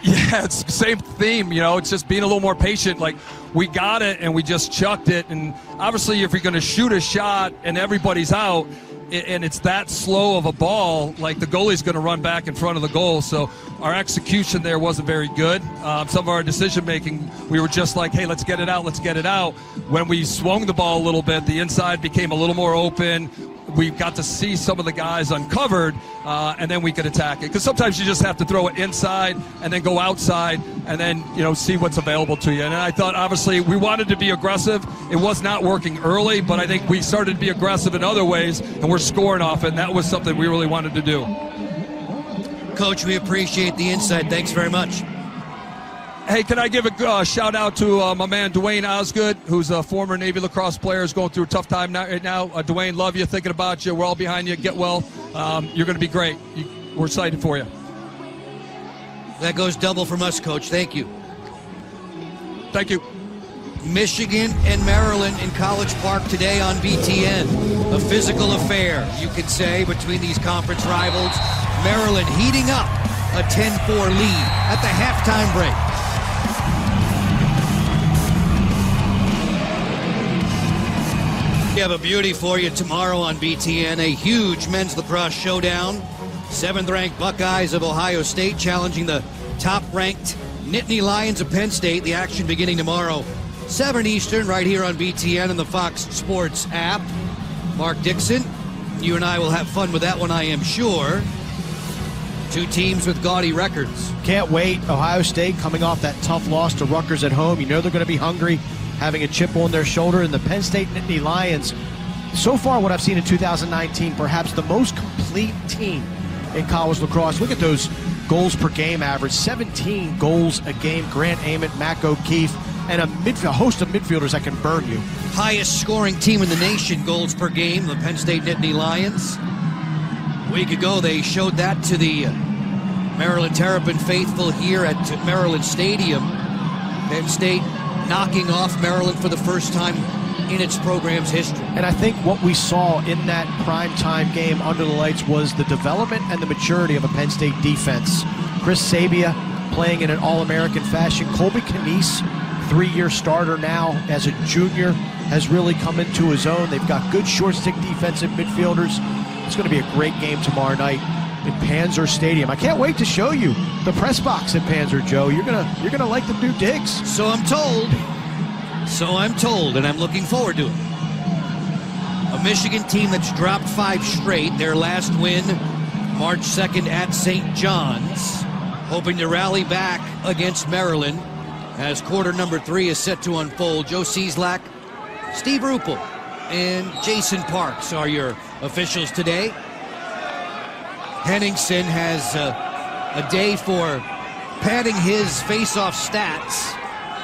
Yeah, it's the same theme, it's just being a little more patient. Like, we got it and we just chucked it. And obviously, if you're going to shoot a shot and everybody's out and it's that slow of a ball, like, the goalie's going to run back in front of the goal. So our execution there wasn't very good. Some of our decision-making, we were just like, hey, let's get it out. When we swung the ball a little bit, the inside became a little more open. We got to see some of the guys uncovered, and then we could attack it. Because sometimes you just have to throw it inside and then go outside and then, see what's available to you. And I thought, obviously, we wanted to be aggressive. It was not working early, but I think we started to be aggressive in other ways, and we're scoring off it, and that was something we really wanted to do. Coach, we appreciate the insight. Thanks very much. Hey, can I give a shout-out to my man Dwayne Osgood, who's a former Navy lacrosse player, is going through a tough time right now. Dwayne, love you, thinking about you. We're all behind you. Get well. You're going to be great. We're excited for you. That goes double from us, Coach. Thank you. Thank you. Michigan and Maryland in College Park today on BTN. A physical affair, you could say, between these conference rivals. Maryland heating up a 10-4 lead at the halftime break. We have a beauty for you tomorrow on BTN, a huge men's lacrosse showdown. 7th-ranked Buckeyes of Ohio State challenging the top-ranked Nittany Lions of Penn State. The action beginning tomorrow, 7 Eastern, right here on BTN and the Fox Sports app. Mark Dixon, you and I will have fun with that one, I am sure. Two teams with gaudy records. Can't wait. Ohio State coming off that tough loss to Rutgers at home. You know they're going to be hungry, having a chip on their shoulder. And the Penn State Nittany Lions, so far what I've seen in 2019, perhaps the most complete team in college lacrosse. Look at those goals per game average, 17 goals a game. Grant Ament, Mac O'Keefe, and a host of midfielders that can burn you. Highest scoring team in the nation, goals per game, the Penn State Nittany Lions. A week ago, they showed that to the Maryland Terrapin faithful here at Maryland Stadium. Penn State knocking off Maryland for the first time in its program's history. And I think what we saw in that primetime game under the lights was the development and the maturity of a Penn State defense. Chris Sabia playing in an All-American fashion. Colby Canese, 3-year starter now as a junior, has really come into his own. They've got good short stick defensive midfielders. It's going to be a great game tomorrow night in Panzer Stadium. I can't wait to show you the press box at Panzer, Joe. You're gonna like the new digs. So I'm told, and I'm looking forward to it. A Michigan team that's dropped 5 straight. Their last win, March 2nd at St. John's, hoping to rally back against Maryland as quarter number 3 is set to unfold. Joe Cieslak, Steve Ruppel, and Jason Parks are your officials today. Henningsen has a day for padding his face-off stats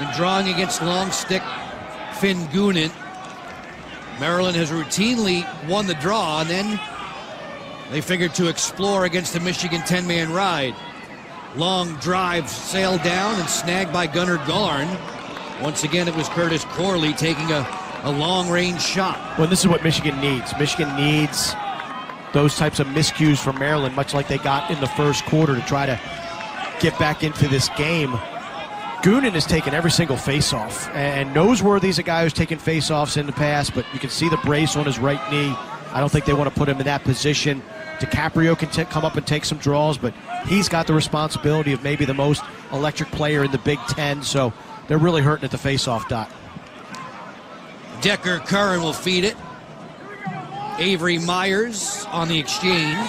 and drawing against long stick Finn Goonan. Maryland has routinely won the draw, and then they figured to explore against the Michigan 10-man ride. Long drive sailed down and snagged by Gunnar Garn. Once again, it was Curtis Corley taking a A long-range shot. Well, this is what Michigan needs. Michigan needs those types of miscues from Maryland, much like they got in the first quarter, to try to get back into this game. Goonan has taken every single face-off, and Noseworthy's a guy who's taken face-offs in the past, but you can see the brace on his right knee. I don't think they want to put him in that position. DiCaprio can come up and take some draws, but he's got the responsibility of maybe the most electric player in the Big Ten, so they're really hurting at the face-off dot. Decker Curran will feed it. Avery Myers on the exchange.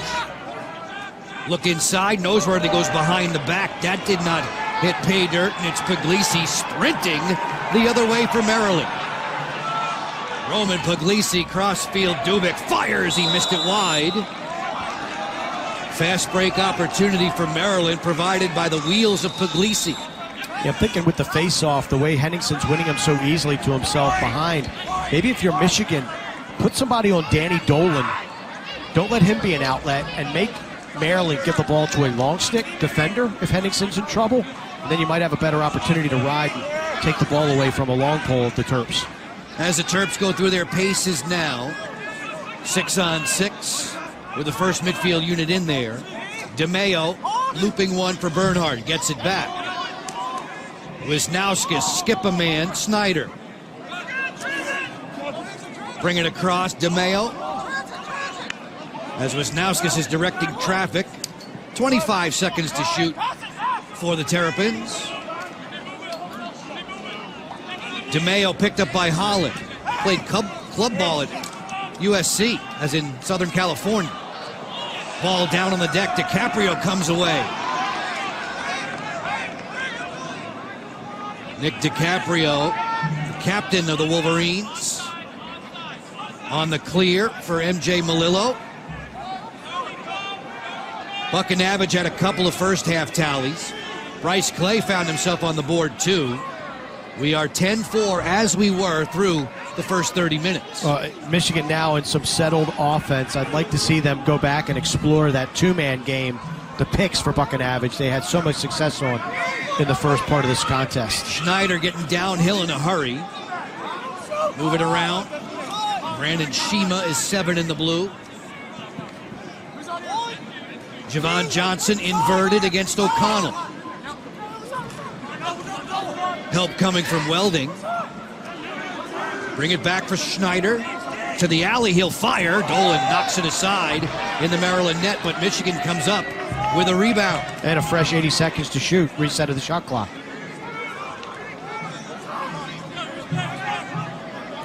Look inside. Noseworthy goes behind the back. That did not hit pay dirt, and it's Puglisi sprinting the other way for Maryland. Roman Puglisi, crossfield. Dubik fires. He missed it wide. Fast break opportunity for Maryland provided by the wheels of Puglisi. Yeah, I'm thinking with the face-off, the way Henningson's winning him so easily to himself behind, maybe if you're Michigan, put somebody on Danny Dolan. Don't let him be an outlet, and make Maryland give the ball to a long stick defender if Henningson's in trouble. And then you might have a better opportunity to ride and take the ball away from a long pole of the Terps. As the Terps go through their paces now, 6-on-6 with the first midfield unit in there. DeMeo looping one for Bernhardt, gets it back. Wisnauskas skip a man, Snyder. Bring it across, DeMeo. As Wisnauskas is directing traffic, 25 seconds to shoot for the Terrapins. DeMeo picked up by Holland. Played club ball at USC, as in Southern California. Ball down on the deck. DiCaprio comes away. Nick DiCaprio, captain of the Wolverines, on the clear for MJ Malillo. Buckinavage had a couple of first-half tallies. Bryce Clay found himself on the board, too. We are 10-4 as we were through the first 30 minutes. Michigan now in some settled offense. I'd like to see them go back and explore that two-man game, the picks for Buckinavage. They had so much success on in the first part of this contest. Schneider getting downhill in a hurry. Move it around. Brandon Shima is 7 in the blue. Javon Johnson inverted against O'Connell. Help coming from Welding. Bring it back for Schneider. To the alley, he'll fire. Dolan knocks it aside in the Maryland net, but Michigan comes up with a rebound. And a fresh 80 seconds to shoot. Reset of the shot clock.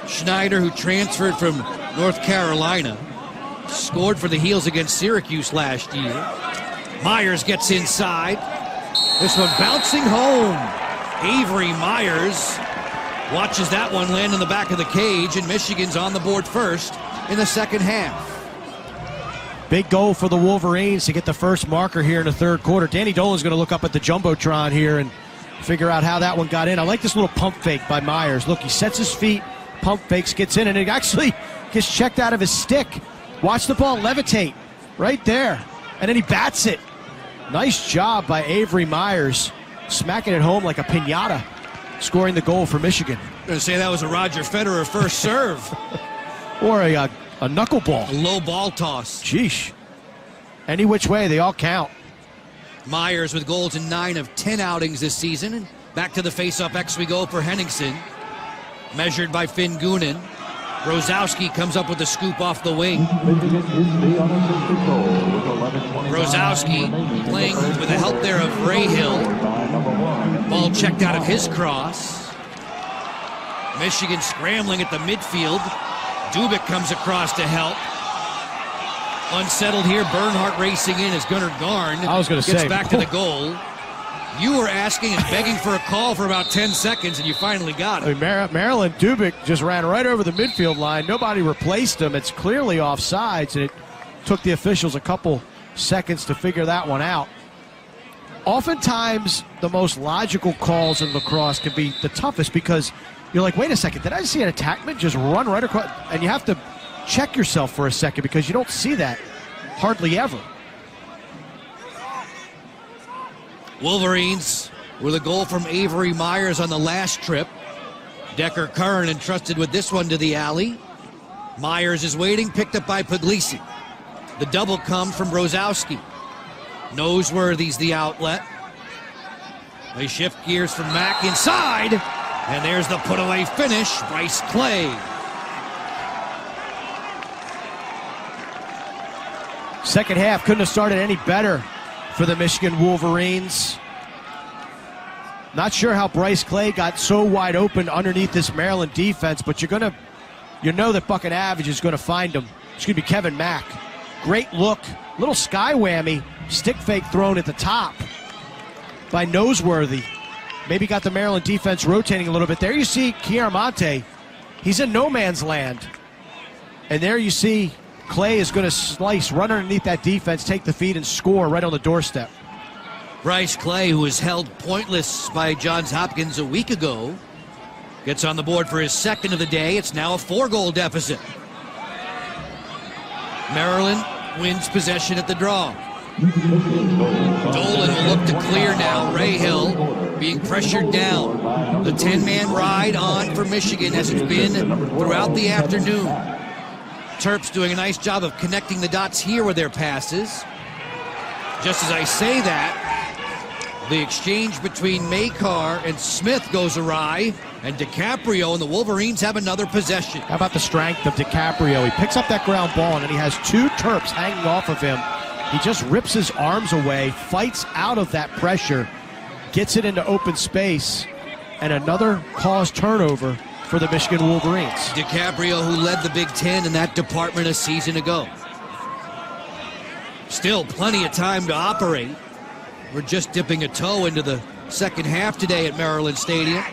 Schneider, who transferred from North Carolina, scored for the Heels against Syracuse last year. Myers gets inside. This one bouncing home. Avery Myers watches that one land in the back of the cage, and Michigan's on the board first in the second half. Big goal for the Wolverines to get the first marker here in the third quarter. Danny Dolan's going to look up at the Jumbotron here and figure out how that one got in. I like this little pump fake by Myers. Look, he sets his feet, pump fakes, gets in, and it actually gets checked out of his stick. Watch the ball levitate right there, and then he bats it. Nice job by Avery Myers, smacking it home like a piñata, scoring the goal for Michigan. I'm going to say that was a Roger Federer first serve. Or a knuckleball. A low ball toss. Sheesh. Any which way, they all count. Myers with goals in 9 of 10 outings this season. And back to the face-off X we go for Henningsen. Measured by Finn Goonan. Brozowski comes up with a scoop off the wing. Brozowski playing with the help there of Ray Hill. Ball checked out of his cross. Michigan scrambling at the midfield. Dubik comes across to help. Unsettled here. Bernhardt racing in as Gunnar Garn gets back to the goal. You were asking and begging for a call for about 10 seconds, and you finally got it. Maryland Dubik just ran right over the midfield line. Nobody replaced him. It's clearly offsides, and it took the officials a couple seconds to figure that one out. Oftentimes, the most logical calls in lacrosse can be the toughest because you're like, wait a second, did I see an attackman just run right across? And you have to check yourself for a second because you don't see that hardly ever. Wolverines with a goal from Avery Myers on the last trip. Decker Curran entrusted with this one to the alley. Myers is waiting, picked up by Puglisi. The double comes from Brozowski. Noseworthy's the outlet. They shift gears from Mack inside. And there's the put-away finish, Bryce Clay. Second half couldn't have started any better for the Michigan Wolverines. Not sure how Bryce Clay got so wide open underneath this Maryland defense, but you know that Bucket Average is going to find him. It's going to be Kevin Mack. Great look, little sky whammy, stick fake thrown at the top by Noseworthy. Maybe got the Maryland defense rotating a little bit. There you see Chiaramonte. He's in no man's land. And there you see Clay is going to slice, run underneath that defense, take the feed, and score right on the doorstep. Bryce Clay, who was held pointless by Johns Hopkins a week ago, gets on the board for his second of the day. It's now a 4-goal deficit. Maryland wins possession at the draw. Dolan will look to clear now. Ray Hill being pressured down. The 10-man ride on for Michigan as it's been throughout the afternoon. Terps doing a nice job of connecting the dots here with their passes. Just as I say that, the exchange between Makar and Smith goes awry, and DiCaprio and the Wolverines have another possession. How about the strength of DiCaprio? He picks up that ground ball, and he has two Terps hanging off of him. He just rips his arms away, fights out of that pressure, gets it into open space, and another caused turnover for the Michigan Wolverines. DiCaprio, who led the Big Ten in that department a season ago. Still plenty of time to operate. We're just dipping a toe into the second half today at Maryland Stadium.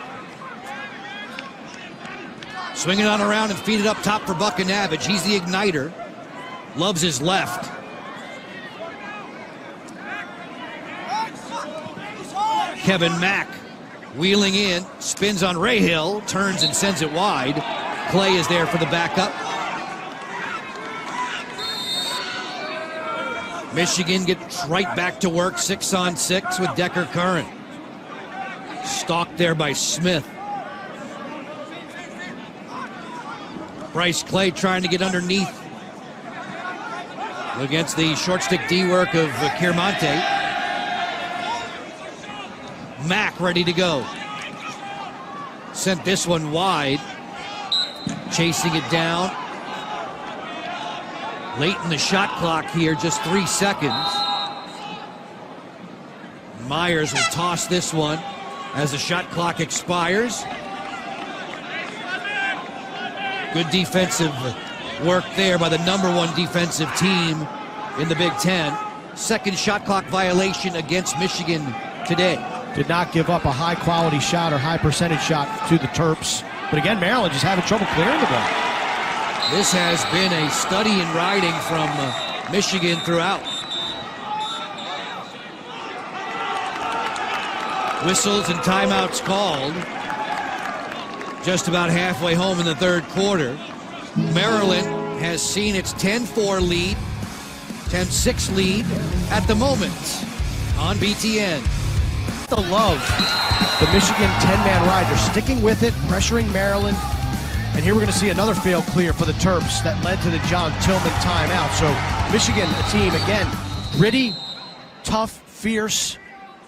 Swinging on around and feed it up top for Buckinavage. He's the igniter. Loves his left. Kevin Mack wheeling in, spins on Ray Hill, turns and sends it wide. Clay is there for the backup. Michigan gets right back to work, 6-on-6 with Decker Curran. Stalked there by Smith. Bryce Clay trying to get underneath against the short stick D work of Chiaramonte. Mack ready to go. Sent this one wide. Chasing it down. Late in the shot clock here, just 3 seconds. Myers will toss this one as the shot clock expires. Good defensive work there by the #1 defensive team in the Big Ten. Second shot clock violation against Michigan today. Did not give up a high-quality shot or high-percentage shot to the Terps. But again, Maryland just having trouble clearing the ball. This has been a study in riding from Michigan throughout. Whistles and timeouts called. Just about halfway home in the third quarter. Maryland has seen its 10-4 lead, 10-6 lead at the moment on BTN. The love, the Michigan 10-man ride. They're sticking with it, pressuring Maryland. And here we're going to see another fail clear for the Terps that led to the John Tillman timeout. So Michigan, a team, again, gritty, tough, fierce,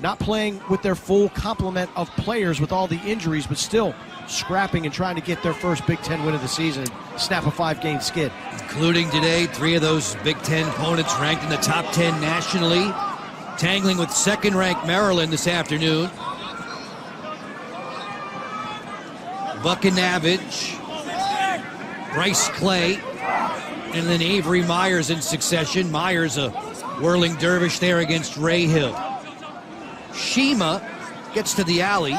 not playing with their full complement of players with all the injuries, but still scrapping and trying to get their first Big Ten win of the season and snap a 5-game skid. Including today, 3 of those Big Ten opponents ranked in the top 10 nationally. Tangling with second-ranked Maryland this afternoon. Buckinavage, Bryce Clay, and then Avery Myers in succession. Myers a whirling dervish there against Ray Hill. Shima gets to the alley.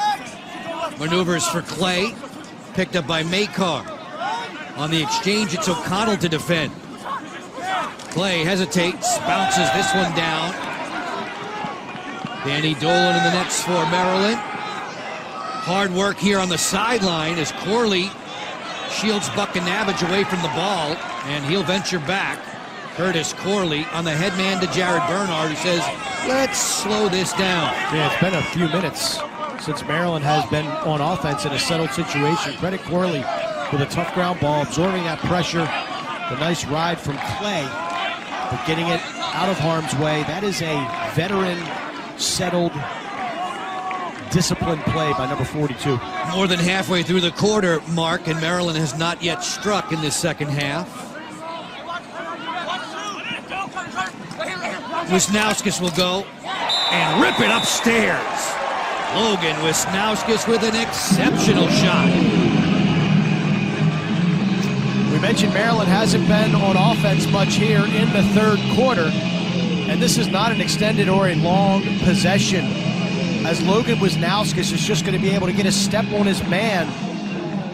Maneuvers for Clay. Picked up by Makar. On the exchange, it's O'Connell to defend. Clay hesitates, bounces this one down. Danny Dolan in the nets for Maryland. Hard work here on the sideline as Corley shields Buckinavage away from the ball, and he'll venture back. Curtis Corley on the headman to Jared Bernard, who says, let's slow this down. Yeah, it's been a few minutes since Maryland has been on offense in a settled situation. Credit Corley with a tough ground ball, absorbing that pressure. The nice ride from Clay, but getting it out of harm's way. That is a veteran, settled, disciplined play by number 42. More than halfway through the quarter, Mark, and Maryland has not yet struck in this second half. Wisnauskas will go and rip it upstairs. Logan Wisnauskas with an exceptional shot. We mentioned Maryland hasn't been on offense much here in the third quarter, and this is not an extended or a long possession, as Logan Wisnauskas is just going to be able to get a step on his man.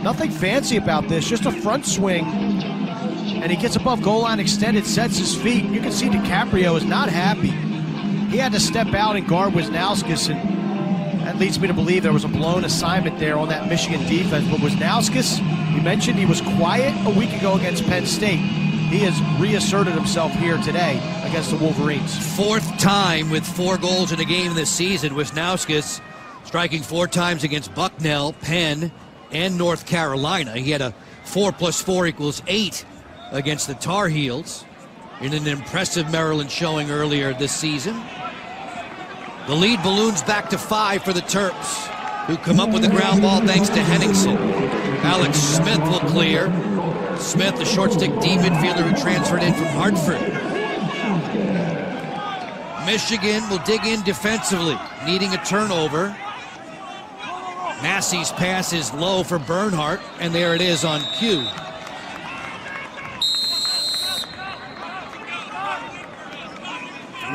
Nothing fancy about this, just a front swing, and he gets above goal line extended, sets his feet. You can see DiCaprio is not happy. He had to step out and guard Wisnauskas, and that leads me to believe there was a blown assignment there on that Michigan defense. But Wisnauskas, you mentioned he was quiet a week ago against Penn State. He has reasserted himself here today against the Wolverines. Fourth time with 4 goals in a game this season. Wisnauskas striking 4 times against Bucknell, Penn, and North Carolina. He had a 4 + 4 = 8 against the Tar Heels in an impressive Maryland showing earlier this season. The lead balloons back to 5 for the Terps, who come up with the ground ball thanks to Henningsen. Alex Smith will clear. Smith, the short stick D midfielder who transferred in from Hartford. Michigan will dig in defensively, needing a turnover. Massey's pass is low for Bernhardt, and there it is on cue.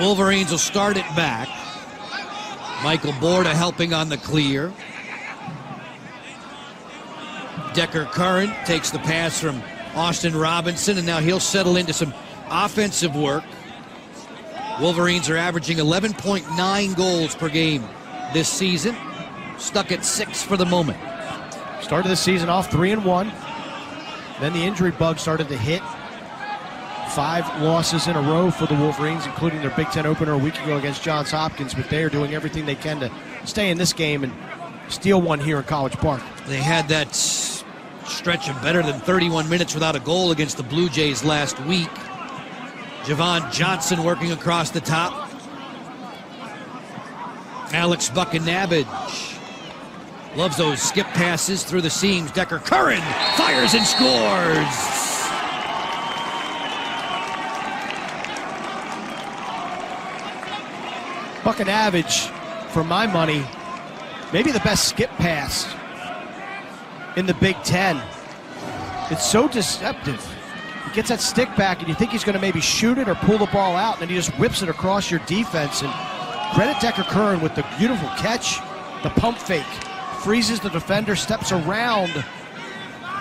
Wolverines will start it back. Michael Borda helping on the clear. Decker Curran takes the pass from Austin Robinson, and now he'll settle into some offensive work. Wolverines are averaging 11.9 goals per game this season, stuck at 6 for the moment. Started the season off 3-1. Then the injury bug started to hit. 5 losses in a row for the Wolverines, including their Big Ten opener a week ago against Johns Hopkins, but they are doing everything they can to stay in this game and steal one here in College Park. They had that stretch of better than 31 minutes without a goal against the Blue Jays last week. Javon Johnson working across the top. Alex Buckinabage loves those skip passes through the seams. Decker Curran fires and scores. Buckinabage, for my money, maybe the best skip pass in the Big Ten. It's so deceptive. He gets that stick back, and you think he's going to maybe shoot it or pull the ball out, and then he just whips it across your defense. And credit Decker Curran with the beautiful catch, the pump fake. Freezes the defender, steps around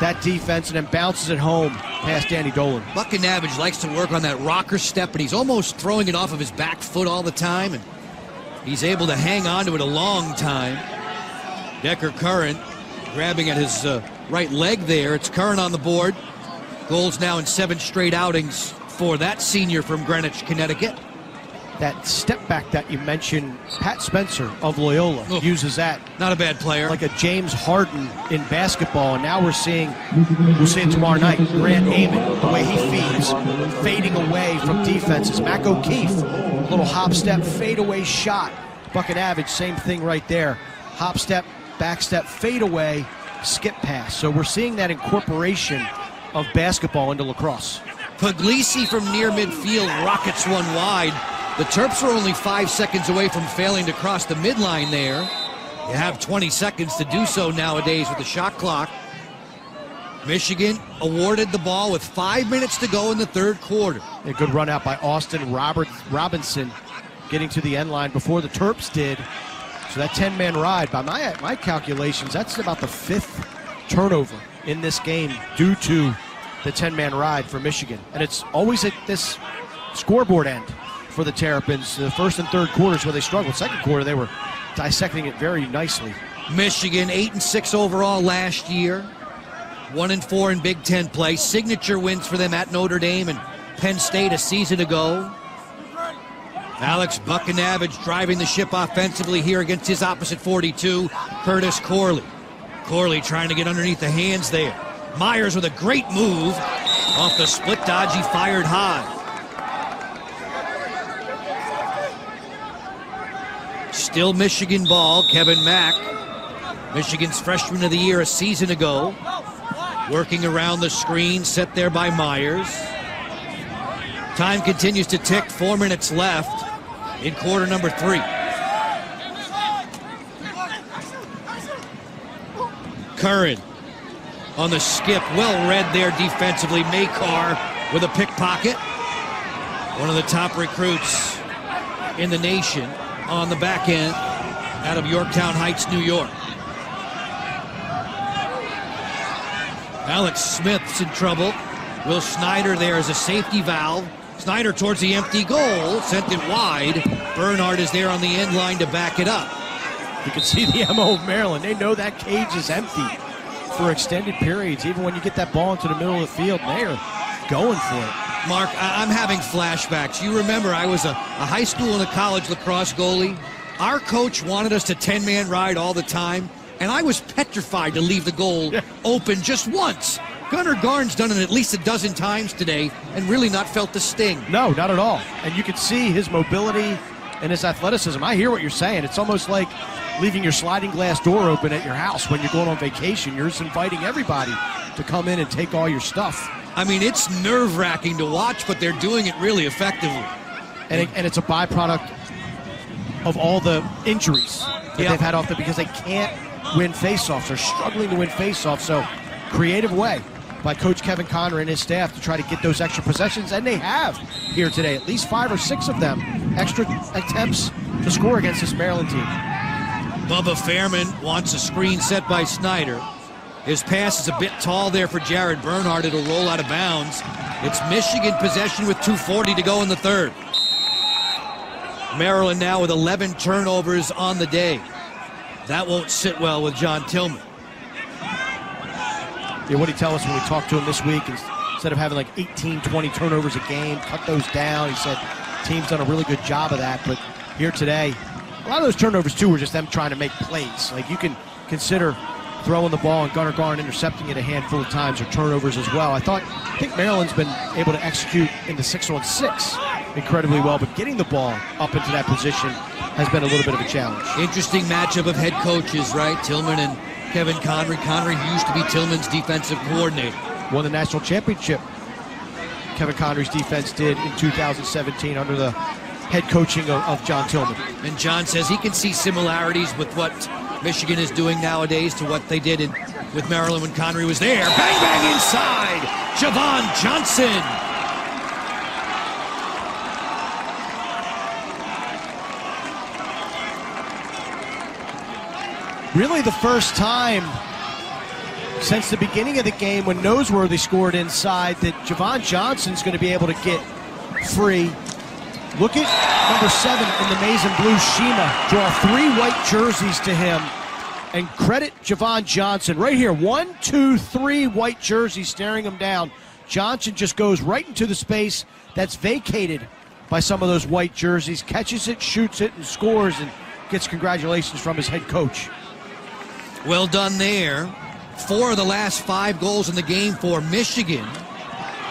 that defense, and then bounces it home past Danny Dolan. Buckinabage likes to work on that rocker step, but he's almost throwing it off of his back foot all the time, and he's able to hang on to it a long time. Decker Curran grabbing at his right leg there. It's Curran on the board. Goals now in 7 straight outings for that senior from Greenwich, Connecticut. That step back that you mentioned, Pat Spencer of Loyola uses that. Not a bad player. Like a James Harden in basketball, and now we'll see it tomorrow night. Grant Amon, the way he feeds, fading away from defenses. Mac O'Keefe, a little hop step, fade away shot. Buckinabage, same thing right there. Hop step, back step, fade away, skip pass. So we're seeing that incorporation of basketball into lacrosse. Puglisi from near midfield rockets one wide. The Terps are only 5 seconds away from failing to cross the midline there. You have 20 seconds to do so nowadays with the shot clock. Michigan awarded the ball with 5 minutes to go in the third quarter. A good run out by Austin Robinson, getting to the end line before the Terps did. So that 10-man ride, by my calculations, that's about the 5th turnover in this game due to the 10-man ride for Michigan. And it's always at this scoreboard end for the Terrapins. The first and third quarters where they struggled. Second quarter, they were dissecting it very nicely. Michigan 8-6 overall last year. 1-4 in Big Ten play. Signature wins for them at Notre Dame and Penn State a season ago. Alex Buckinavage driving the ship offensively here against his opposite 42, Curtis Corley. Corley trying to get underneath the hands there. Myers with a great move. Off the split dodge, he fired high. Still Michigan ball, Kevin Mack. Michigan's freshman of the year a season ago. Working around the screen, set there by Myers. Time continues to tick, 4 minutes left in quarter number 3. Curran on the skip, well read there defensively. Makar with a pickpocket. One of the top recruits in the nation on the back end out of Yorktown Heights, New York. Alex Smith's in trouble. Will Snyder there as a safety valve. Snyder towards the empty goal, sent it wide. Bernard is there on the end line to back it up. You can see the MO of Maryland. They know that cage is empty for extended periods. Even when you get that ball into the middle of the field, they are going for it. Mark, I'm having flashbacks. You remember I was a high school and a college lacrosse goalie. Our coach wanted us to 10-man ride all the time, and I was petrified to leave the goal open just once. Gunnar Garn's done it at least a dozen times today and really not felt the sting. No, not at all. And you can see his mobility and his athleticism. I hear what you're saying. It's almost like leaving your sliding glass door open at your house when you're going on vacation. You're just inviting everybody to come in and take all your stuff. I mean, it's nerve-wracking to watch, but they're doing it really effectively. And it's a byproduct of all the injuries that they've had off there because they can't win faceoffs. They're struggling to win faceoffs. So creative way by Coach Kevin Conner and his staff to try to get those extra possessions, and they have here today. At least 5 or 6 of them extra attempts to score against this Maryland team. Bubba Fairman wants a screen set by Snyder. His pass is a bit tall there for Jared Bernhardt. It'll roll out of bounds. It's Michigan possession with 2:40 to go in the third. Maryland now with 11 turnovers on the day. That won't sit well with John Tillman. Yeah, what did he tell us when we talked to him this week? Instead of having like 18, 20 turnovers a game, cut those down. He said team's done a really good job of that. But here today, a lot of those turnovers, too, were just them trying to make plays. Like, you can consider throwing the ball and Gunnar Garn intercepting it a handful of times or turnovers as well. I think Maryland's been able to execute in the 6-on-6 incredibly well, but getting the ball up into that position has been a little bit of a challenge. Interesting matchup of head coaches, right? Tillman and Kevin Connery. Connery used to be Tillman's defensive coordinator. Won the national championship. Kevin Connery's defense did in 2017 under the head coaching of John Tillman. And John says he can see similarities with what Michigan is doing nowadays to what they did with Maryland when Connery was there. Bang, bang inside. Javon Johnson. Really the first time since the beginning of the game when Noseworthy scored inside that Javon Johnson's going to be able to get free. Look at number 7 in the maize and blue Shima. Draw 3 white jerseys to him. And credit Javon Johnson. Right here, 1, 2, 3 white jerseys staring him down. Johnson just goes right into the space that's vacated by some of those white jerseys. Catches it, shoots it, and scores, and gets congratulations from his head coach. Well done there. 4 of the last 5 goals in the game for Michigan,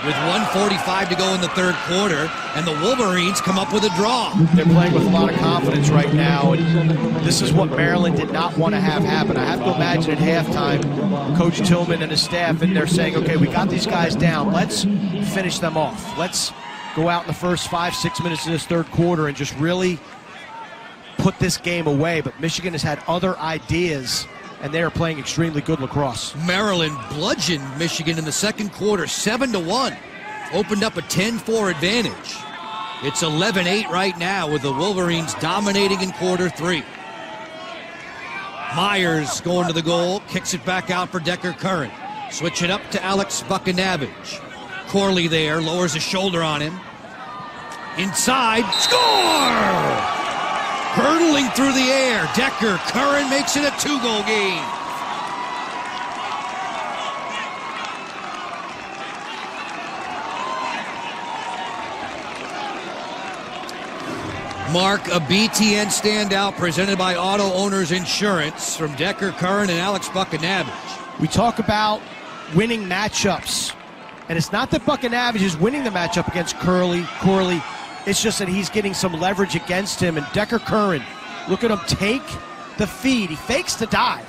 with 1:45 to go in the third quarter, and the Wolverines come up with a draw. They're playing with a lot of confidence right now, and this is what Maryland did not want to have happen. I have to imagine at halftime, Coach Tillman and his staff in there saying, okay, we got these guys down. Let's finish them off. Let's go out in the first 5-6 minutes of this third quarter and just really put this game away. But Michigan has had other ideas, and they are playing extremely good lacrosse. Maryland bludgeoned Michigan in the second quarter, 7-1. Opened up a 10-4 advantage. It's 11-8 right now with the Wolverines dominating in quarter 3. Myers going to the goal, kicks it back out for Decker Curran. Switch it up to Alex Buckinavage. Corley there, lowers his shoulder on him. Inside, score! Hurtling through the air, Decker Curran makes it a 2-goal game. Mark, a BTN standout presented by Auto Owners Insurance from Decker Curran and Alex Buckanavage. We talk about winning matchups, and it's not that Buckanavage is winning the matchup against Corley. It's just that he's getting some leverage against him, and Decker Curran, look at him take the feed. He fakes the dive.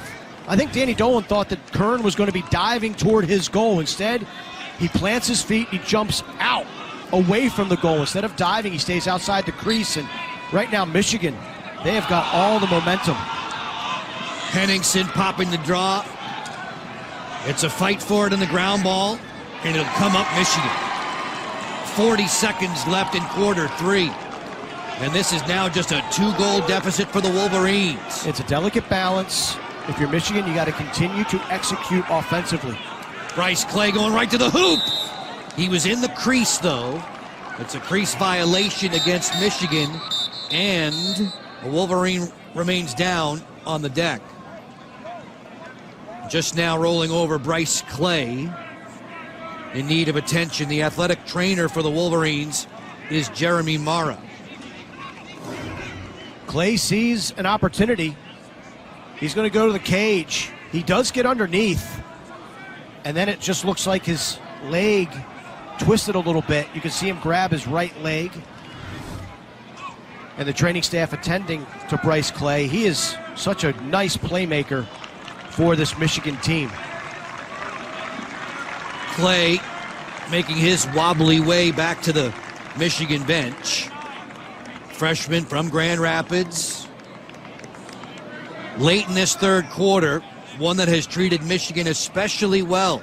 I think Danny Dolan thought that Curran was going to be diving toward his goal. Instead, he plants his feet, he jumps out away from the goal. Instead of diving, he stays outside the crease, and right now, Michigan, they have got all the momentum. Henningsen popping the draw. It's a fight for it in the ground ball, and it'll come up Michigan. 40 seconds left in quarter 3. And this is now just a 2-goal deficit for the Wolverines. It's a delicate balance. If you're Michigan, you got to continue to execute offensively. Bryce Clay going right to the hoop. He was in the crease, though. It's a crease violation against Michigan, and a Wolverine remains down on the deck. Just now rolling over Bryce Clay. In need of attention, the athletic trainer for the Wolverines is Jeremy Mara. Clay sees an opportunity. He's going to go to the cage. He does get underneath, and then it just looks like his leg twisted a little bit. You can see him grab his right leg. And the training staff attending to Bryce Clay. He is such a nice playmaker for this Michigan team. Clay making his wobbly way back to the Michigan bench. Freshman from Grand Rapids. Late in this third quarter, one that has treated Michigan especially well.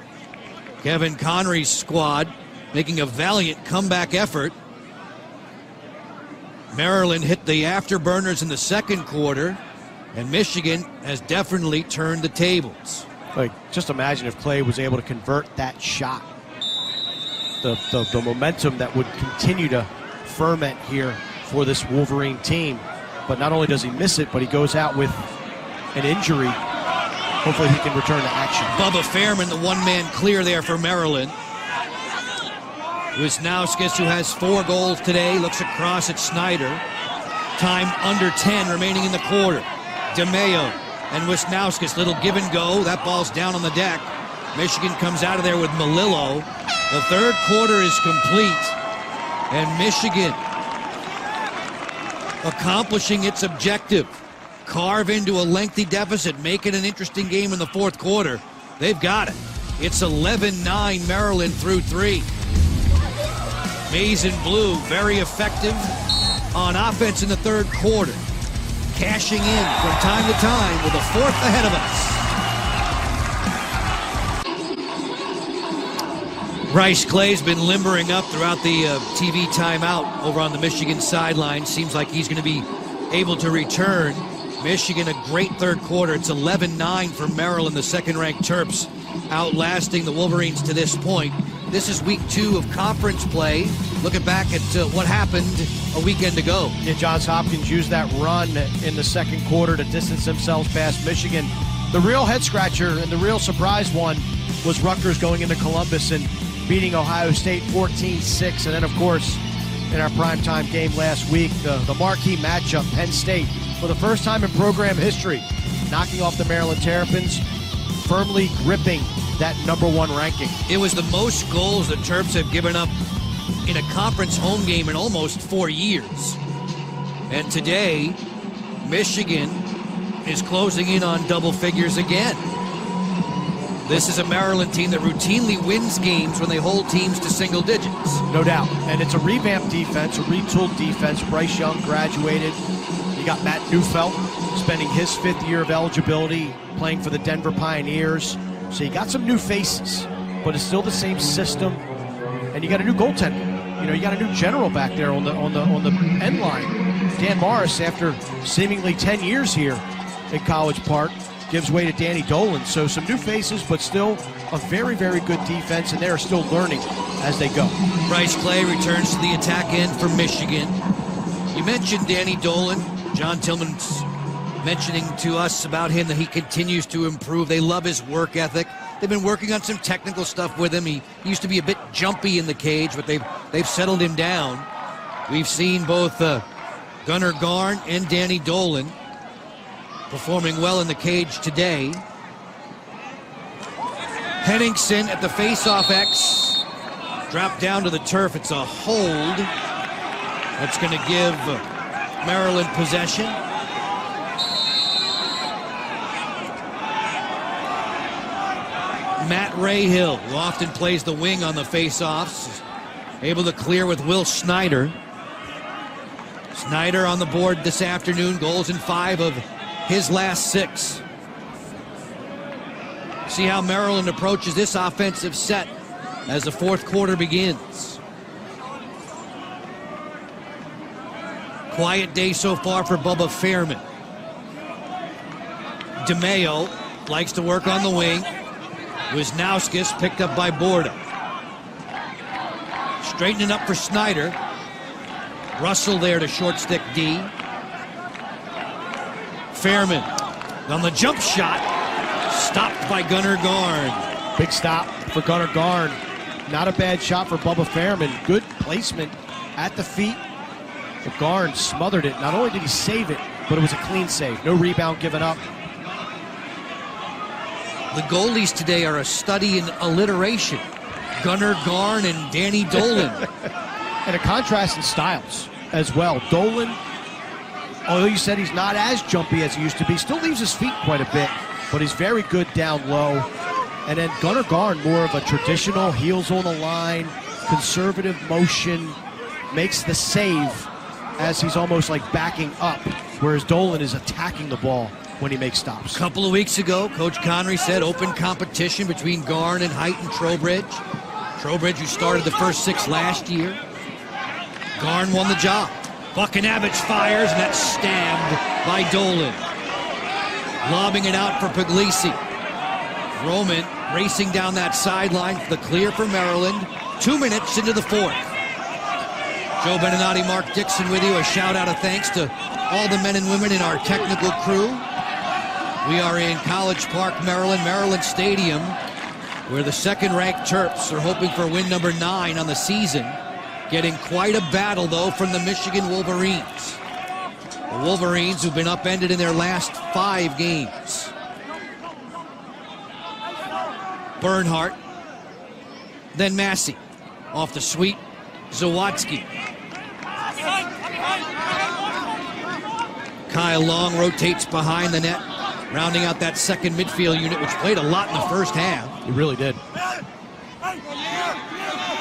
Kevin Connery's squad making a valiant comeback effort. Maryland hit the afterburners in the second quarter, and Michigan has definitely turned the tables. Like, just imagine if Clay was able to convert that shot. The momentum that would continue to ferment here for this Wolverine team. But not only does he miss it, but he goes out with an injury. Hopefully he can return to action. Bubba Fairman, the one-man clear there for Maryland. Wisnauskas, who has 4 goals today, looks across at Snyder. Time under 10 remaining in the quarter. DeMayo and Wisnauskas, little give and go. That ball's down on the deck. Michigan comes out of there with Melillo. The third quarter is complete, and Michigan accomplishing its objective. Carve into a lengthy deficit, make it an interesting game in the fourth quarter. They've got it. It's 11-9 Maryland through 3. Maize and Blue very effective on offense in the third quarter. Cashing in from time to time with a fourth ahead of us. Bryce Clay's been limbering up throughout the TV timeout over on the Michigan sideline. Seems like he's going to be able to return. Michigan, a great third quarter. It's 11-9 for Maryland, the second-ranked Terps, outlasting the Wolverines to this point. This is week 2 of conference play. Looking back at what happened a weekend ago. Yeah, Johns Hopkins used that run in the second quarter to distance themselves past Michigan. The real head-scratcher and the real surprise one was Rutgers going into Columbus and beating Ohio State 14-6. And then, of course, in our primetime game last week, the marquee matchup, Penn State, for the first time in program history, knocking off the Maryland Terrapins, firmly gripping that #1 ranking. It was the most goals the Terps have given up in a conference home game in almost 4 years. And today, Michigan is closing in on double figures again. This is a Maryland team that routinely wins games when they hold teams to single digits. No doubt. And it's a revamped defense, a retooled defense. Bryce Young graduated. You got Matt Neufeld spending his 5th year of eligibility playing for the Denver Pioneers. So you got some new faces, but it's still the same system. And you got a new goaltender. You know, you got a new general back there on the end line. Dan Morris, after seemingly 10 years here at College Park, gives way to Danny Dolan. So some new faces, but still a very, very good defense, and they're still learning as they go. Bryce Clay returns to the attack end for Michigan. You mentioned Danny Dolan. John Tillman's mentioning to us about him that he continues to improve. They love his work ethic. They've been working on some technical stuff with him. He used to be a bit jumpy in the cage, but they've settled him down. We've seen both Gunnar Garn and Danny Dolan performing well in the cage today. Henningsen at the faceoff X. Dropped down to the turf. It's a hold. That's going to give Maryland possession. Matt Rahill, who often plays the wing on the faceoffs, able to clear with Will Snyder. Snyder on the board this afternoon, goals in 5 of his last 6. See how Maryland approaches this offensive set as the fourth quarter begins. Quiet day so far for Bubba Fairman. DeMeo likes to work on the wing. Wisnauskas picked up by Borda. Straightening up for Snyder. Russell there to short stick D. Fairman on the jump shot. Stopped by Gunnar Garn. Big stop for Gunnar Garn. Not a bad shot for Bubba Fairman. Good placement at the feet. But Garn smothered it. Not only did he save it, but it was a clean save. No rebound given up. The goalies today are a study in alliteration. Gunnar Garn and Danny Dolan. And a contrast in styles as well. Dolan, although you said he's not as jumpy as he used to be, still leaves his feet quite a bit, but he's very good down low. And then Gunnar Garn, more of a traditional heels on the line, conservative motion, makes the save as he's almost like backing up, whereas Dolan is attacking the ball when he makes stops. A couple of weeks ago, Coach Connery said open competition between Garn and Height and Trowbridge. Trowbridge, who started the first 6 last year. Garn won the job. Buchanavich fires, and that's stabbed by Dolan. Lobbing it out for Puglisi. Roman racing down that sideline for the clear for Maryland. 2 minutes into the fourth. Joe Beninati, Mark Dixon with you. A shout out of thanks to all the men and women in our technical crew. We are in College Park, Maryland, Maryland Stadium, where the second-ranked Terps are hoping for win number 9 on the season. Getting quite a battle, though, from the Michigan Wolverines. The Wolverines who've been upended in their last 5 games. Bernhardt, then Massey. Off the sweep, Zawadzki. Kyle Long rotates behind the net, rounding out that second midfield unit, which played a lot in the first half. He really did.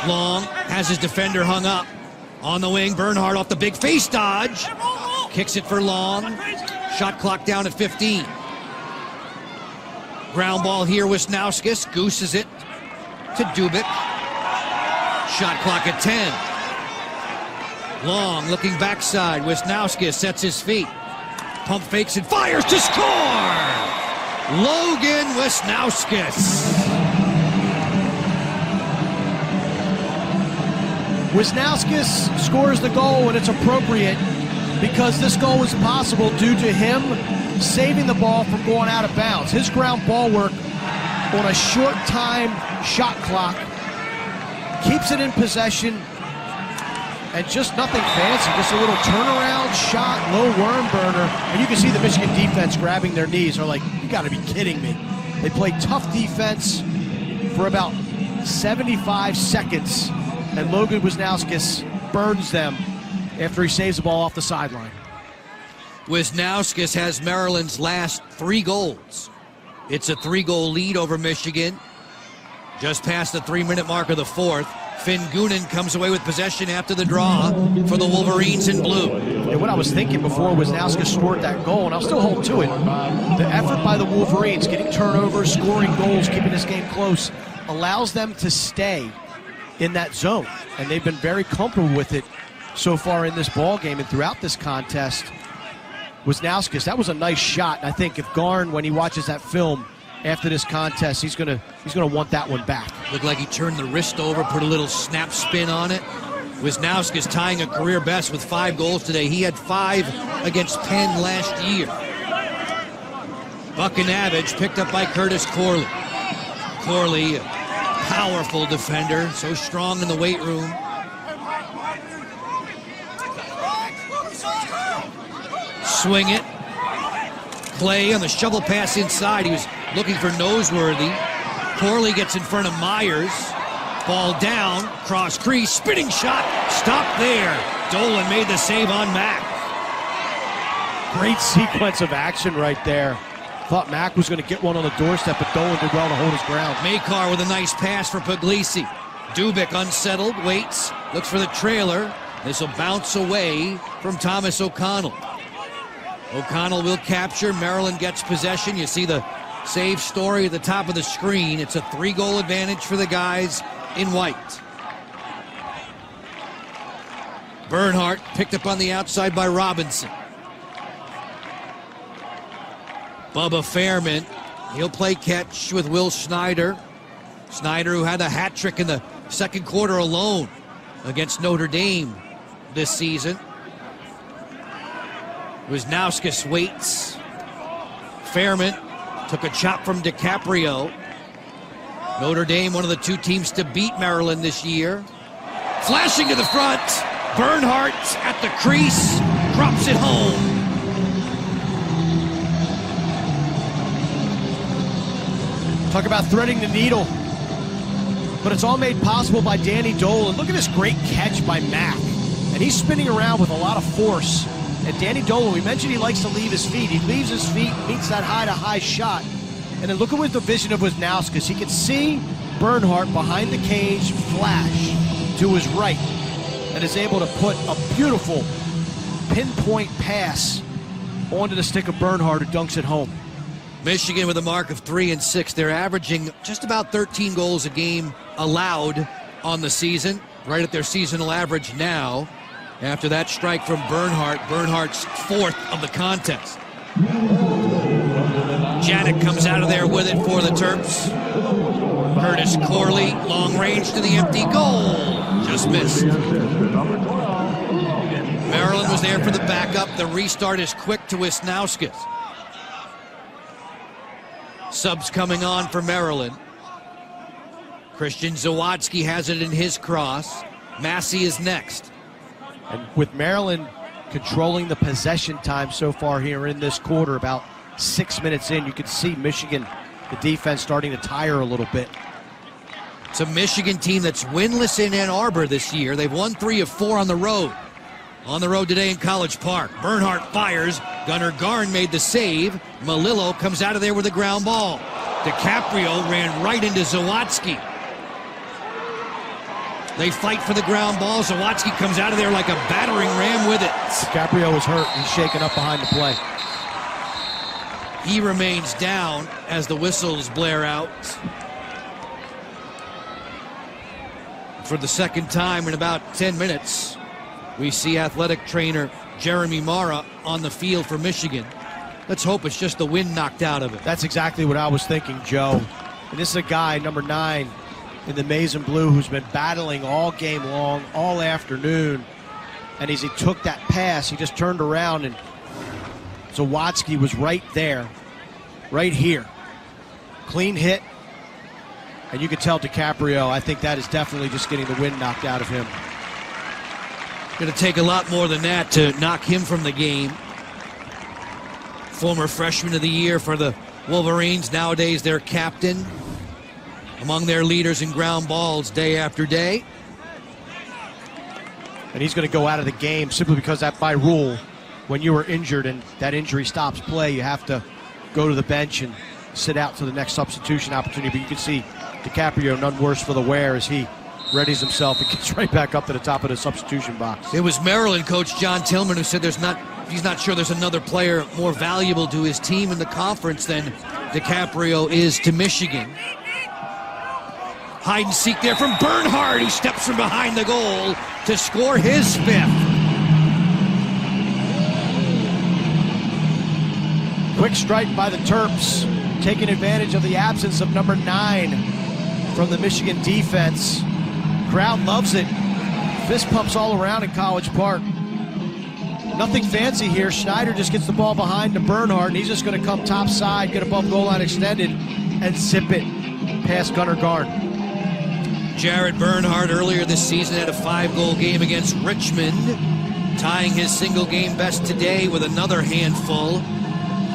Long has his defender hung up. On the wing, Bernhardt off the big face dodge. Kicks it for Long. Shot clock down at 15. Ground ball here, Wisnauskas gooses it to Dubik. Shot clock at 10. Long looking backside. Wisnauskas sets his feet. Pump fakes and fires to score! Logan Wisnauskas. Wisnauskas scores the goal, and it's appropriate because this goal was possible due to him saving the ball from going out of bounds. His ground ball work on a short time shot clock keeps it in possession, and just nothing fancy, just a little turnaround shot, low worm burner, and you can see the Michigan defense grabbing their knees. They're like, you gotta be kidding me. They played tough defense for about 75 seconds, and Logan Wisnauskas burns them after he saves the ball off the sideline. Wisnauskas has Maryland's last 3 goals. It's a 3-goal lead over Michigan. Just past the 3-minute mark of the fourth. Finn Goonan comes away with possession after the draw for the Wolverines in blue. And what I was thinking before Wisnauskas scored that goal, and I'll still hold to it, the effort by the Wolverines, getting turnovers, scoring goals, keeping this game close, allows them to stay in that zone. And they've been very comfortable with it so far in this ball game and throughout this contest. Wisnauskas, that was a nice shot. And I think if Garn, when he watches that film after this contest, he's gonna want that one back. Looked like he turned the wrist over, put a little snap spin on it. Wisnauskas tying a career best with 5 goals today. He had 5 against Penn last year. Buchanavich picked up by Curtis Corley. Corley, a powerful defender, so strong in the weight room. swing it. Clay on the shovel pass inside. He was looking for Noseworthy. Corley gets in front of Myers. Ball down, cross crease, spinning shot, stop there. Dolan made the save on Mack. Great sequence of action right there. Thought Mack was going to get one on the doorstep, but Dolan did well to hold his ground. Makar with a nice pass for Puglisi. Dubik unsettled, waits, looks for the trailer. This will bounce away from Thomas O'Connell. O'Connell will capture. Maryland gets possession. You see the save story at the top of the screen. It's a 3-goal advantage for the guys in white. Bernhardt picked up on the outside by Robinson. Bubba Fairman, he'll play catch with Will Schneider. Schneider, who had a hat trick in the second quarter alone against Notre Dame this season. Wisnauskas waits. Fairman took a chop from DiCaprio. Notre Dame, one of the 2 teams to beat Maryland this year. Flashing to the front. Bernhardt at the crease, drops it home. Talk about threading the needle. But it's all made possible by Danny Dolan. Look at this great catch by Mack. And he's spinning around with a lot of force. And Danny Dolan, we mentioned he likes to leave his feet. He leaves his feet, meets that high-to-high shot. And then look at the vision of Wisnauskas. He can see Bernhardt behind the cage flash to his right and is able to put a beautiful pinpoint pass onto the stick of Bernhardt, who dunks it home. Michigan with a mark of 3-6. They're averaging just about 13 goals a game allowed on the season, right at their seasonal average now. After that strike from Bernhardt, Bernhardt's 4th of the contest. Janik comes out of there with it for the Terps. Curtis Corley, long range to the empty goal. Just missed. Maryland was there for the backup. The restart is quick to Wisnauskas. Subs coming on for Maryland. Christian Zawadzki has it in his cross. Massey is next. And with Maryland controlling the possession time so far here in this quarter, about 6 minutes in, you can see Michigan, the defense, starting to tire a little bit. It's a Michigan team that's winless in Ann Arbor this year. They've won 3 of 4 on the road. On the road today in College Park. Bernhardt fires. Gunnar Garn made the save. Malillo comes out of there with a ground ball. DiCaprio ran right into Zawadzki. They fight for the ground ball. Zawadzki comes out of there like a battering ram with it. DiCaprio was hurt. He's shaken up behind the play. He remains down as the whistles blare out. For the second time in about 10 minutes, we see athletic trainer Jeremy Mara on the field for Michigan. Let's hope it's just the wind knocked out of it. That's exactly what I was thinking, Joe. And this is a guy, number 9, in the maize and blue, who's been battling all game long, all afternoon. And as he took that pass, he just turned around, and Zawadzki was right there, right here. Clean hit. And you could tell DiCaprio, I think that is definitely just getting the wind knocked out of him. Going to take a lot more than that to knock him from the game. Former freshman of the year for the Wolverines, nowadays their captain. Among their leaders in ground balls day after day. And he's going to go out of the game simply because that, by rule, when you are injured and that injury stops play, you have to go to the bench and sit out to the next substitution opportunity. But you can see DiCaprio none worse for the wear as he readies himself and gets right back up to the top of the substitution box. It was Maryland coach John Tillman who said he's not sure there's another player more valuable to his team in the conference than DiCaprio is to Michigan. Hide and seek there from Bernhardt, who steps from behind the goal to score his 5th. Quick strike by the Terps, taking advantage of the absence of number 9 from the Michigan defense. Crowd loves it. Fist pumps all around in College Park. Nothing fancy here. Schneider just gets the ball behind to Bernhardt, and he's just going to come top side, get above goal line extended, and zip it past Gunnar Garn. Jared Bernhardt earlier this season had a 5-goal game against Richmond. tying his single game best today with another handful.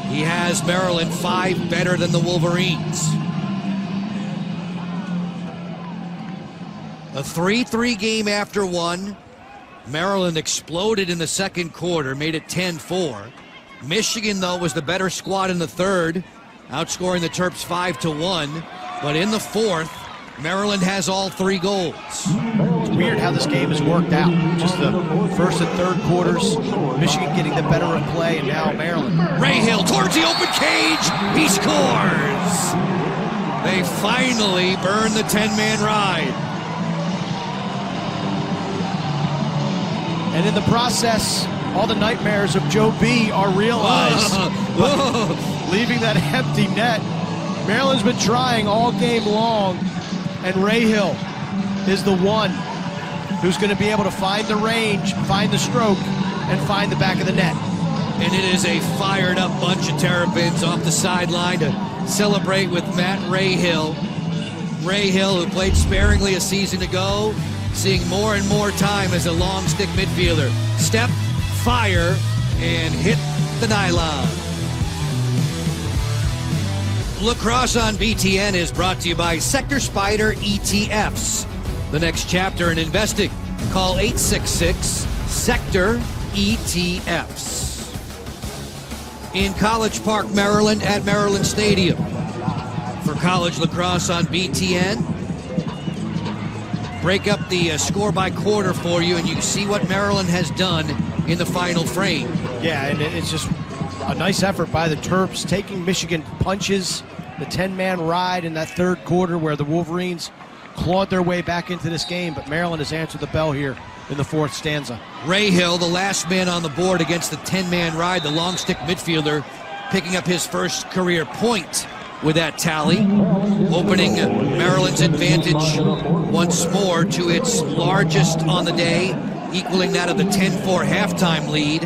He has Maryland 5 better than the Wolverines. A 3-3 game after one. Maryland exploded in the second quarter, made it 10-4. Michigan, though, was the better squad in the third, outscoring the Terps 5-1. But in the fourth, Maryland has all 3 goals. It's weird how this game has worked out. Just the first and third quarters, Michigan getting the better of play, and now Maryland. Rahill towards the open cage. He scores. They finally burn the 10-man ride. And in the process, all the nightmares of Joe B are realized. Leaving that empty net. Maryland's been trying all game long, and Rahill is the one who's going to be able to find the range, find the stroke, and find the back of the net. And it is a fired up bunch of Terrapins off the sideline to celebrate with Matt Rahill. Rahill, who played sparingly a season ago, seeing more and more time as a long stick midfielder. Step, fire, and hit the nylon. Lacrosse on BTN is brought to you by Sector Spider ETFs. The next chapter in investing. Call 866-SECTOR-ETFs. In College Park, Maryland at Maryland Stadium. For college lacrosse on BTN. Break up the score by quarter for you, and you see what Maryland has done in the final frame. Yeah, and it's just a nice effort by the Terps, taking Michigan punches, the 10-man ride in that third quarter where the Wolverines clawed their way back into this game, but Maryland has answered the bell here in the fourth stanza. Rahill, the last man on the board against the 10-man ride, the long stick midfielder, picking up his first career point with that tally, opening Maryland's advantage once more to its largest on the day, equaling that of the 10-4 halftime lead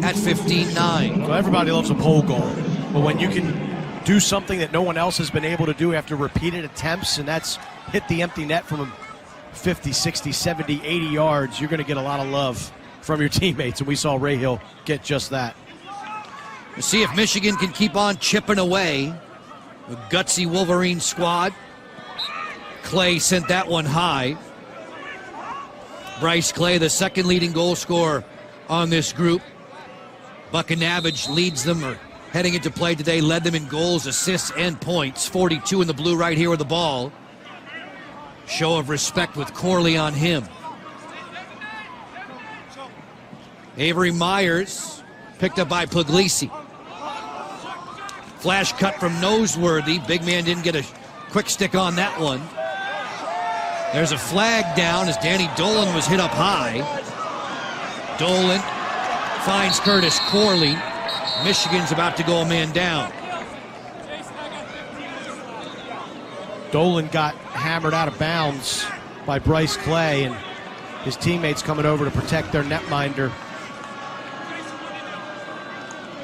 at 15-9. So everybody loves a pole goal, but when you can do something that no one else has been able to do after repeated attempts, and that's hit the empty net from 50, 60, 70, 80 yards, you're going to get a lot of love from your teammates, and we saw Rahill get just that. We'll see if Michigan can keep on chipping away. A gutsy Wolverine squad. Clay sent that one high. Bryce Clay, the second leading goal scorer on this group. Buckinavage leads them, or heading into play today, led them in goals, assists, and points. 42 in the blue right here with the ball. Show of respect with Corley on him. Avery Myers, picked up by Puglisi. Flash cut from Noseworthy. Big man didn't get a quick stick on that one. There's a flag down as Danny Dolan was hit up high. Dolan finds Curtis Corley. Michigan's about to go a man down. Dolan got hammered out of bounds by Bryce Clay, and his teammates coming over to protect their netminder.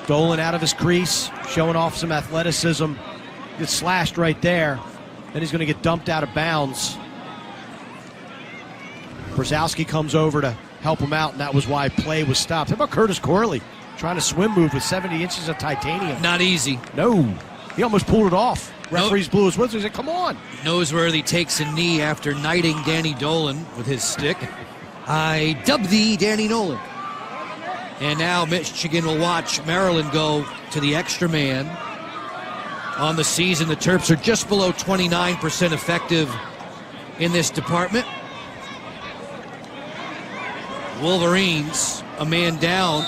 Dolan out of his crease, showing off some athleticism. Gets slashed right there. Then he's going to get dumped out of bounds. Brzezowski comes over to help him out, and that was why play was stopped. How about Curtis Corley trying to swim move with 70 inches of titanium? Not easy. No. He almost pulled it off. Referees blew his whistle. He said, come on. Noseworthy takes a knee after knighting Danny Dolan with his stick. I dub thee Danny Nolan. And now Michigan will watch Maryland go to the extra man. On the season, the Terps are just below 29% effective in this department. Wolverines, a man down.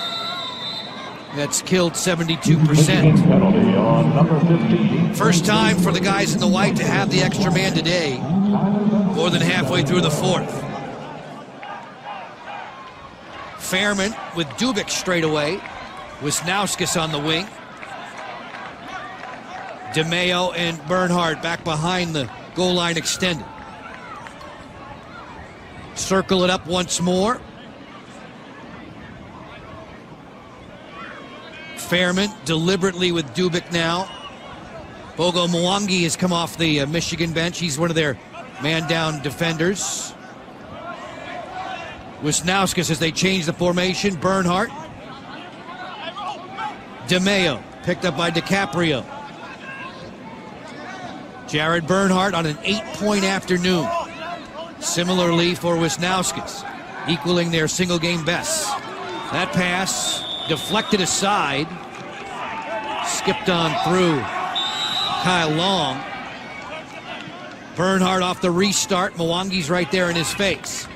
That's killed 72%. First time for the guys in the white to have the extra man today. More than halfway through the fourth. Fairman with Dubik straight away. Wisnauskas on the wing. DeMeo and Bernhardt back behind the goal line extended. Circle it up once more. Fairman deliberately with Dubik now. Bogo Mwangi has come off the Michigan bench. He's one of their man-down defenders. Wisnauskas as they change the formation. Bernhardt. DeMeo picked up by DiCaprio. Jared Bernhardt on an 8-point afternoon. Similarly for Wisnauskas, equaling their single game bests. That pass deflected aside. Skipped on through Kyle Long. Bernhardt off the restart. Mwangi's right there in his face.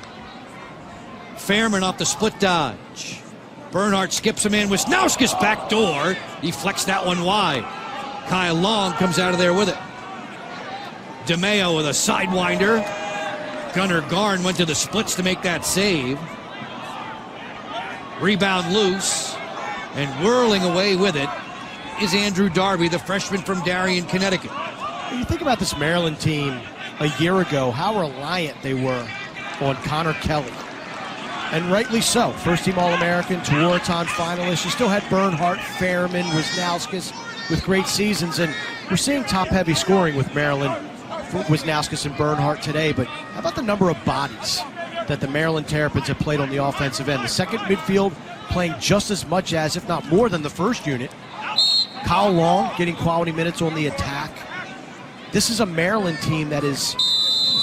Fairman off the split dodge. Bernhardt skips him in. Wisnauskas backdoor. Deflects that one wide. Kyle Long comes out of there with it. DeMeo with a sidewinder. Gunnar Garn went to the splits to make that save. Rebound loose. And whirling away with it is Andrew Darby, the freshman from Darien, Connecticut. When you think about this Maryland team a year ago, how reliant they were on Connor Kelly. And rightly so. First-team All-American, Tewaaraton finalist. You still had Bernhardt, Fairman, Wisnauskas with great seasons. And we're seeing top-heavy scoring with Maryland, Wisnauskas and Bernhardt today. But how about the number of bodies that the Maryland Terrapins have played on the offensive end? The second midfield playing just as much as, if not more than, the first unit. Kyle Long getting quality minutes on the attack. This is a Maryland team that is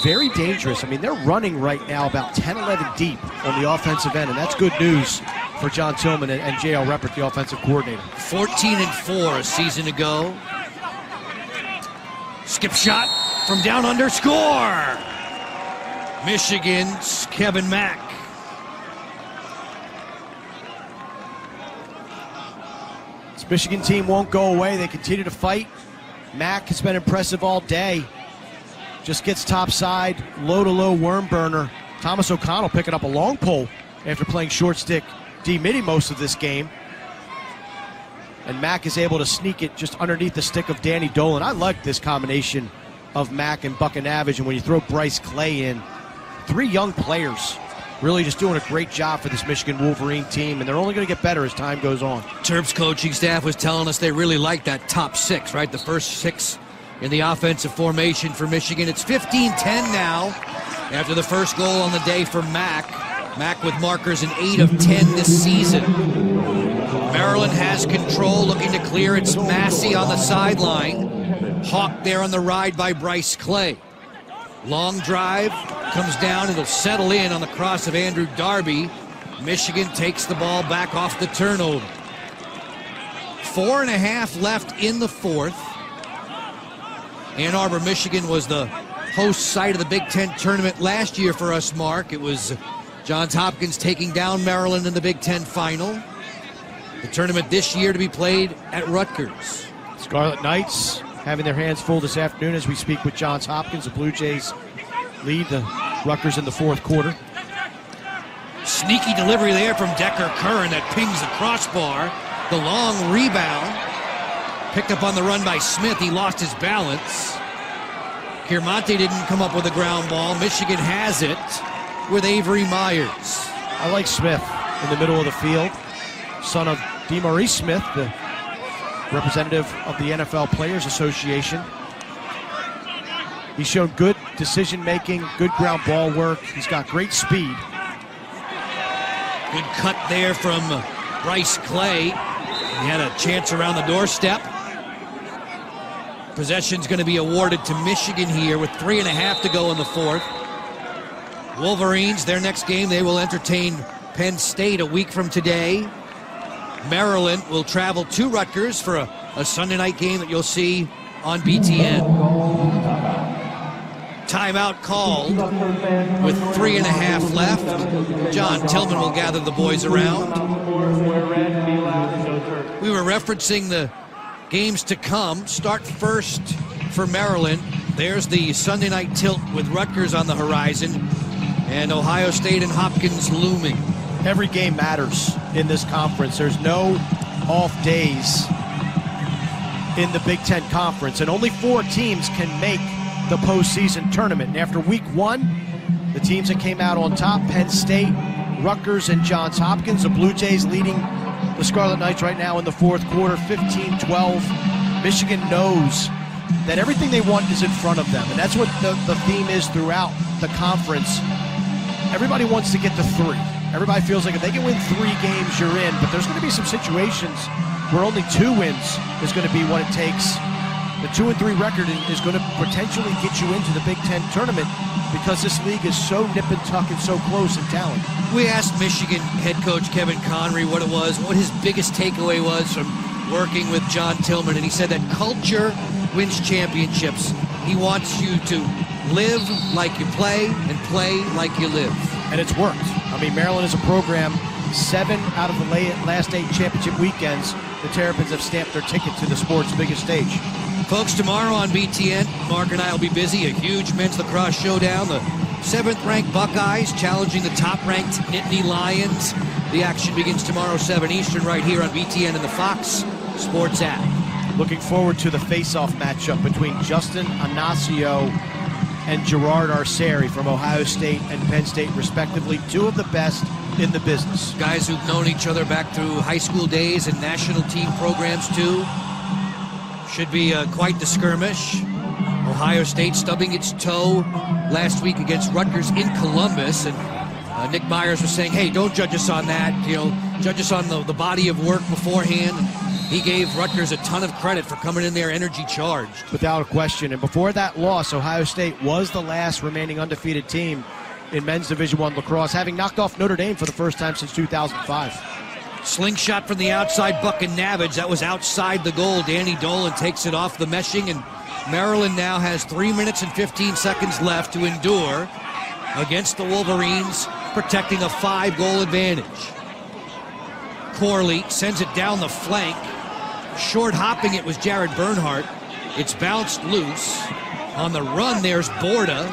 very dangerous. I mean, they're running right now about 10-11 deep on the offensive end, and that's good news for John Tillman and J.L. Reppert, the offensive coordinator. 14-4 a season ago. Skip shot from down under, score! Michigan's Kevin Mack. This Michigan team won't go away. They continue to fight. Mack has been impressive all day. Just gets topside, low-to-low worm burner. Thomas O'Connell picking up a long pole after playing short stick D-midi most of this game. And Mack is able to sneak it just underneath the stick of Danny Dolan. I like this combination of Mack and Buckinavage, and when you throw Bryce Clay in, three young players really just doing a great job for this Michigan Wolverine team, and they're only going to get better as time goes on. Terps coaching staff was telling us they really like that top six, right? The first six in the offensive formation for Michigan. It's 15-10 now after the first goal on the day for Mack. Mack with markers in 8 of 10 this season. Maryland has control, looking to clear. It's Massey on the sideline. Hawk there on the ride by Bryce Clay. Long drive, comes down, it'll settle in on the cross of Andrew Darby. Michigan takes the ball back off the turnover. 4.5 left in the fourth. Ann Arbor, Michigan was the host site of the Big Ten tournament last year for us, Mark. It was Johns Hopkins taking down Maryland in the Big Ten final. The tournament this year to be played at Rutgers. Scarlet Knights having their hands full this afternoon as we speak with Johns Hopkins. The Blue Jays lead the Rutgers in the fourth quarter. Sneaky delivery there from Decker Curran that pings the crossbar. The long rebound. Picked up on the run by Smith. He lost his balance. Kiermante didn't come up with a ground ball. Michigan has it with Avery Myers. I like Smith in the middle of the field. Son of DeMaurice Smith, the representative of the NFL Players Association. He's shown good decision-making, good ground ball work. He's got great speed. Good cut there from Bryce Clay. He had a chance around the doorstep. Possession's going to be awarded to Michigan here with 3.5 to go in the fourth. Wolverines, their next game, they will entertain Penn State a week from today. Maryland will travel to Rutgers for a Sunday night game that you'll see on BTN. Timeout called with 3.5 left. John Tillman will gather the boys around. We were referencing the games to come. Start first for Maryland. There's the Sunday night tilt with Rutgers on the horizon and Ohio State and Hopkins looming. Every game matters in this conference. There's no off days in the Big Ten Conference, and only 4 teams can make the postseason tournament. And after week 1, the teams that came out on top, Penn State, Rutgers, and Johns Hopkins. The Blue Jays leading the Scarlet Knights right now in the fourth quarter, 15-12. Michigan knows that everything they want is in front of them, and that's what the theme is throughout the conference. Everybody wants to get to 3. everybody feels like if they can win 3 games, you're in. But there's going to be some situations where only 2 wins is going to be what it takes. The 2-3 record is going to potentially get you into the Big Ten tournament because this league is so nip and tuck and so close in talent. We asked Michigan head coach Kevin Connery what his biggest takeaway was from working with John Tillman, and he said that culture wins championships. He wants you to live like you play and play like you live. And it's worked. I mean, Maryland is a program, 7 out of the last 8 championship weekends, the Terrapins have stamped their ticket to the sport's biggest stage. Folks, tomorrow on BTN, Mark and I will be busy. A huge men's lacrosse showdown. The 7th-ranked Buckeyes challenging the top-ranked Nittany Lions. The action begins tomorrow, 7 Eastern, right here on BTN and the Fox Sports app. Looking forward to the face-off matchup between Justin Anasio and Gerard Arceri from Ohio State and Penn State, respectively. 2 of the best in the business. Guys who've known each other back through high school days and national team programs, too. Should be quite the skirmish. Ohio State stubbing its toe last week against Rutgers in Columbus, and Nick Myers was saying, hey, don't judge us on that, judge us on the body of work beforehand. He gave Rutgers a ton of credit for coming in there energy charged. Without a question. And before that loss, Ohio State was the last remaining undefeated team in men's Division I lacrosse, having knocked off Notre Dame for the first time since 2005. Slingshot from the outside, Buck and Navage. That was outside the goal. Danny Dolan takes it off the meshing, and Maryland now has 3 minutes and 15 seconds left to endure against the Wolverines, protecting a 5-goal advantage. Corley sends it down the flank. Short hopping it was Jared Bernhardt. It's bounced loose. On the run, there's Borda,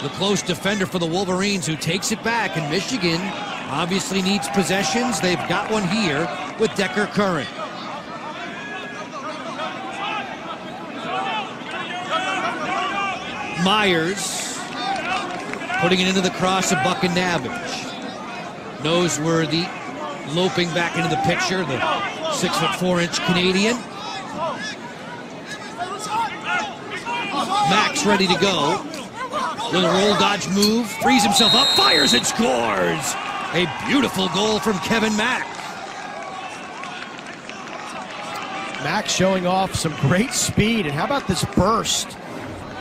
the close defender for the Wolverines, who takes it back, and Michigan obviously needs possessions. They've got one here with Decker Curran. Myers putting it into the cross of Buck and Navage. Noseworthy loping back into the picture, the 6'4" Canadian. Max ready to go. Little roll dodge move, frees himself up, fires and scores! A beautiful goal from Kevin Mack. Mack showing off some great speed, and how about this burst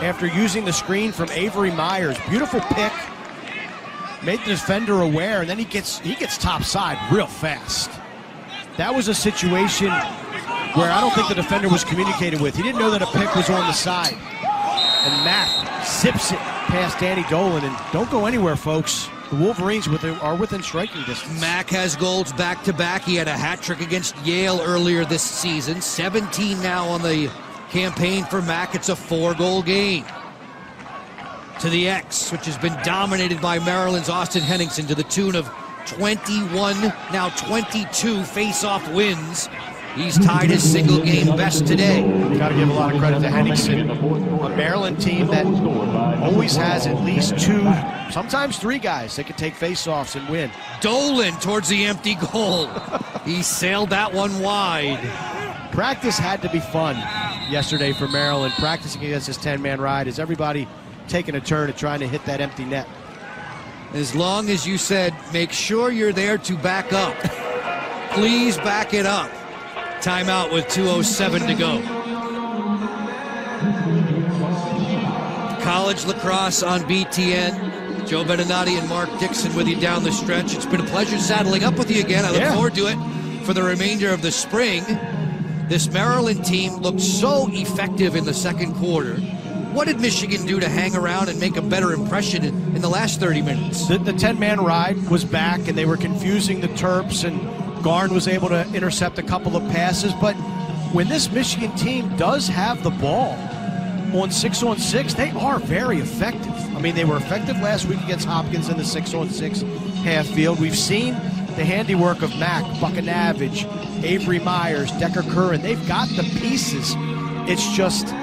after using the screen from Avery Myers? Beautiful pick, made the defender aware, and then he gets topside real fast. That was a situation where I don't think the defender was communicated with. He didn't know that a pick was on the side. And Mack zips it past Danny Dolan, and don't go anywhere, folks. The Wolverines are within striking distance. Mack has goals back-to-back. He had a hat trick against Yale earlier this season. 17 now on the campaign for Mack. It's a 4-goal game. To the X, which has been dominated by Maryland's Austin Henningsen to the tune of 21, now 22 face-off wins. He's tied his single-game best today. Got to give a lot of credit to Henningsen, a Maryland team that always has at least 2, sometimes 3 guys that can take face-offs and win. Dolan towards the empty goal. He sailed that one wide. Practice had to be fun yesterday for Maryland, practicing against this 10-man ride. Is everybody taking a turn and trying to hit that empty net? As long as you said, make sure you're there to back up. Please back it up. Timeout with 2:07 to go. College lacrosse on BTN. Joe Beninati and Mark Dixon with you down the stretch. It's been a pleasure saddling up with you again. I look forward to it for the remainder of the spring. This Maryland team looked so effective in the second quarter. What did Michigan do to hang around and make a better impression in the last 30 minutes? The 10-man ride was back, and they were confusing the Terps, and Garn was able to intercept a couple of passes. But when this Michigan team does have the ball on 6-on-6, they are very effective. I mean, they were effective last week against Hopkins in the 6-on-6 half field. We've seen the handiwork of Mack, Buckanavage, Avery Myers, Decker Curran. They've got the pieces. It's just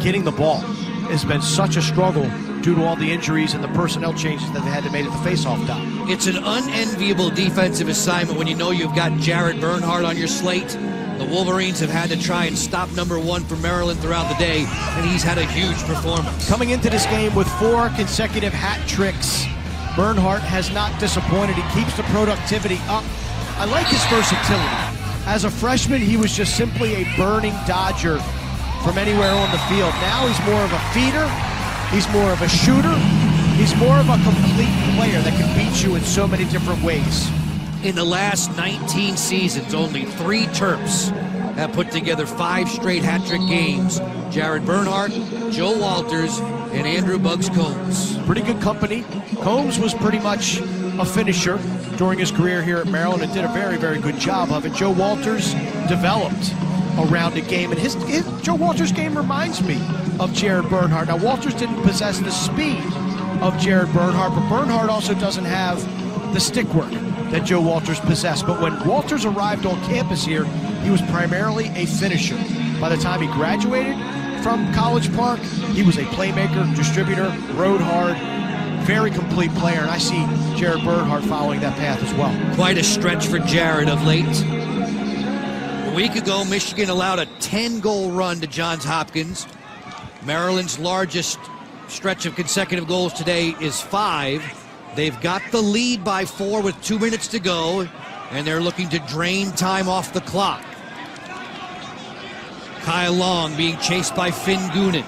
getting the ball has been such a struggle due to all the injuries and the personnel changes that they had to make at the face-off dot. It's an unenviable defensive assignment when you know you've got Jared Bernhardt on your slate. The Wolverines have had to try and stop number 1 for Maryland throughout the day, and he's had a huge performance. Coming into this game with 4 consecutive hat tricks Bernhardt has not disappointed. He keeps the productivity up. I like his versatility. As a freshman, he was just simply a burning dodger from anywhere on the field. Now he's more of a feeder. He's more of a shooter. He's more of a complete player that can beat you in so many different ways. In the last 19 seasons, only 3 Terps have put together 5 straight hat-trick games. Jared Bernhardt, Joe Walters, and Andrew Bugs Combs. Pretty good company. Combs was pretty much a finisher during his career here at Maryland and did a very, very good job of it. Joe Walters developed around the game, and his Joe Walters' game reminds me of Jared Bernhardt. Now, Walters didn't possess the speed of Jared Bernhardt, but Bernhardt also doesn't have the stick work that Joe Walters possessed. But when Walters arrived on campus here, he was primarily a finisher. By the time he graduated from College Park, he was a playmaker, distributor, rode hard, very complete player, and I see Jared Bernhardt following that path as well. Quite a stretch for Jared of late. A week ago, Michigan allowed a 10-goal run to Johns Hopkins. Maryland's largest stretch of consecutive goals today is 5. They've got the lead by 4 with 2 minutes to go, and they're looking to drain time off the clock. Kyle Long being chased by Finn Goonan.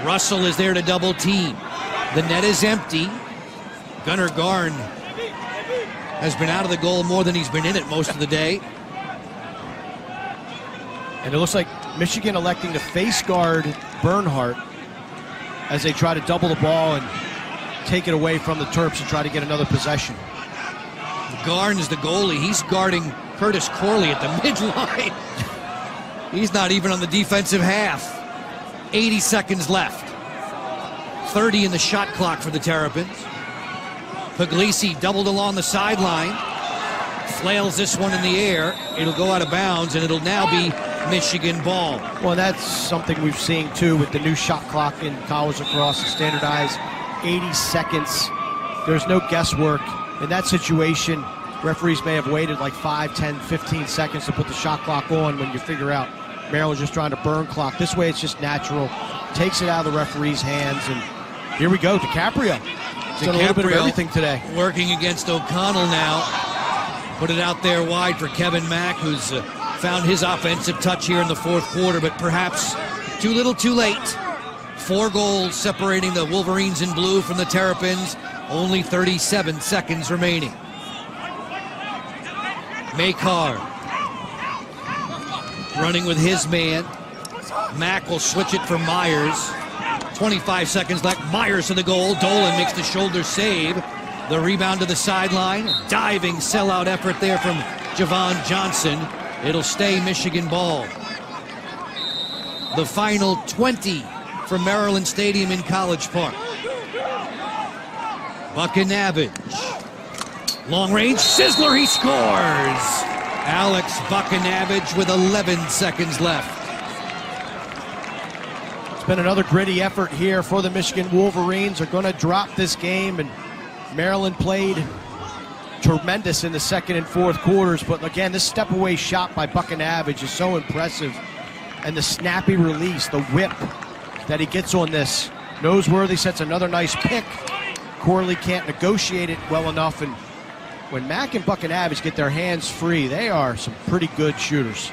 Russell is there to double team. The net is empty. Gunnar Garn has been out of the goal more than he's been in it most of the day. And it looks like Michigan electing to face guard Bernhardt as they try to double the ball and take it away from the Terps and try to get another possession. Garn is the goalie. He's guarding Curtis Corley at the midline. He's not even on the defensive half. 80 seconds left. 30 in the shot clock for the Terrapins. Puglisi doubled along the sideline. Flails this one in the air. It'll go out of bounds, and it'll now be Michigan ball. Well, that's something we've seen, too, with the new shot clock in college lacrosse, the standardized 80 seconds. There's no guesswork. In that situation, referees may have waited like 5, 10, 15 seconds to put the shot clock on when you figure out Maryland's just trying to burn clock. This way, it's just natural. Takes it out of the referee's hands, and here we go. DiCaprio. He's done a little bit of everything today. Working against O'Connell now. Put it out there wide for Kevin Mack, who's found his offensive touch here in the 4th quarter, but perhaps too little too late. 4 goals separating the Wolverines in blue from the Terrapins. Only 37 seconds remaining. Makar running with his man. Mack will switch it for Myers. 25 seconds left. Myers to the goal. Dolan makes the shoulder save. The rebound to the sideline. Diving sellout effort there from Javon Johnson. It'll stay Michigan ball. The final 20 from Maryland Stadium in College Park. Buckinavage. Long range. Sizzler, he scores! Alex Buckinavage with 11 seconds left. It's been another gritty effort here for the Michigan Wolverines. They're going to drop this game, and Maryland played tremendous in the 2nd and 4th quarters. But again, this step-away shot by Buckinavage is so impressive. And the snappy release, the whip that he gets on this. Noseworthy sets another nice pick. Corley can't negotiate it well enough, and when Mack and Buckinavage get their hands free, they are some pretty good shooters.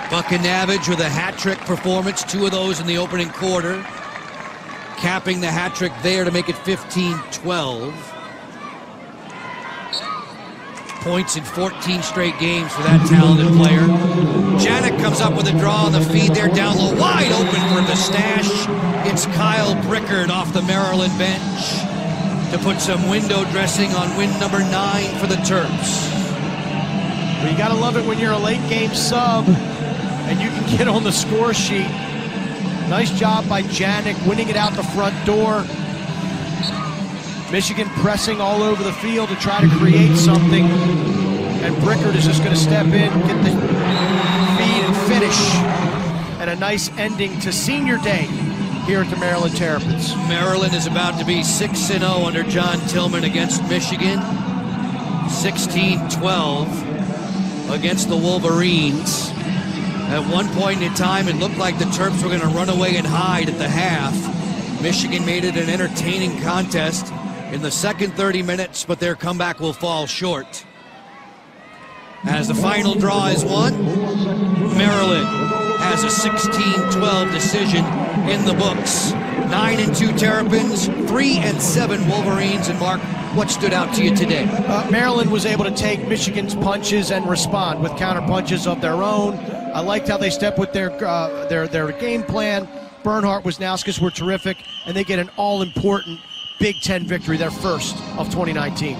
Buckinavage with a hat-trick performance, 2 of those in the opening quarter. Capping the hat-trick there to make it 15-12. Points in 14 straight games for that talented player. Janik comes up with a draw on the feed there, down low, wide open for the stash. It's Kyle Brickard off the Maryland bench to put some window dressing on win number 9 for the Terps. Well, you gotta love it when you're a late game sub and you can get on the score sheet. Nice job by Janik winning it out the front door. Michigan pressing all over the field to try to create something. And Brickard is just going to step in, get the feed and finish. And a nice ending to senior day here at the Maryland Terrapins. Maryland is about to be 6-0 under John Tillman against Michigan. 16-12 against the Wolverines. At one point in time, it looked like the Terps were going to run away and hide at the half. Michigan made it an entertaining contest in the second 30 minutes, but their comeback will fall short. As the final draw is won, Maryland has a 16-12 decision in the books. 9-2 Terrapins, 3-7 Wolverines. And Mark, what stood out to you today? Maryland was able to take Michigan's punches and respond with counter punches of their own. I liked how they stepped with their game plan. Bernhardt, Wisnauskas were terrific, and they get an all-important Big Ten victory, their first of 2019.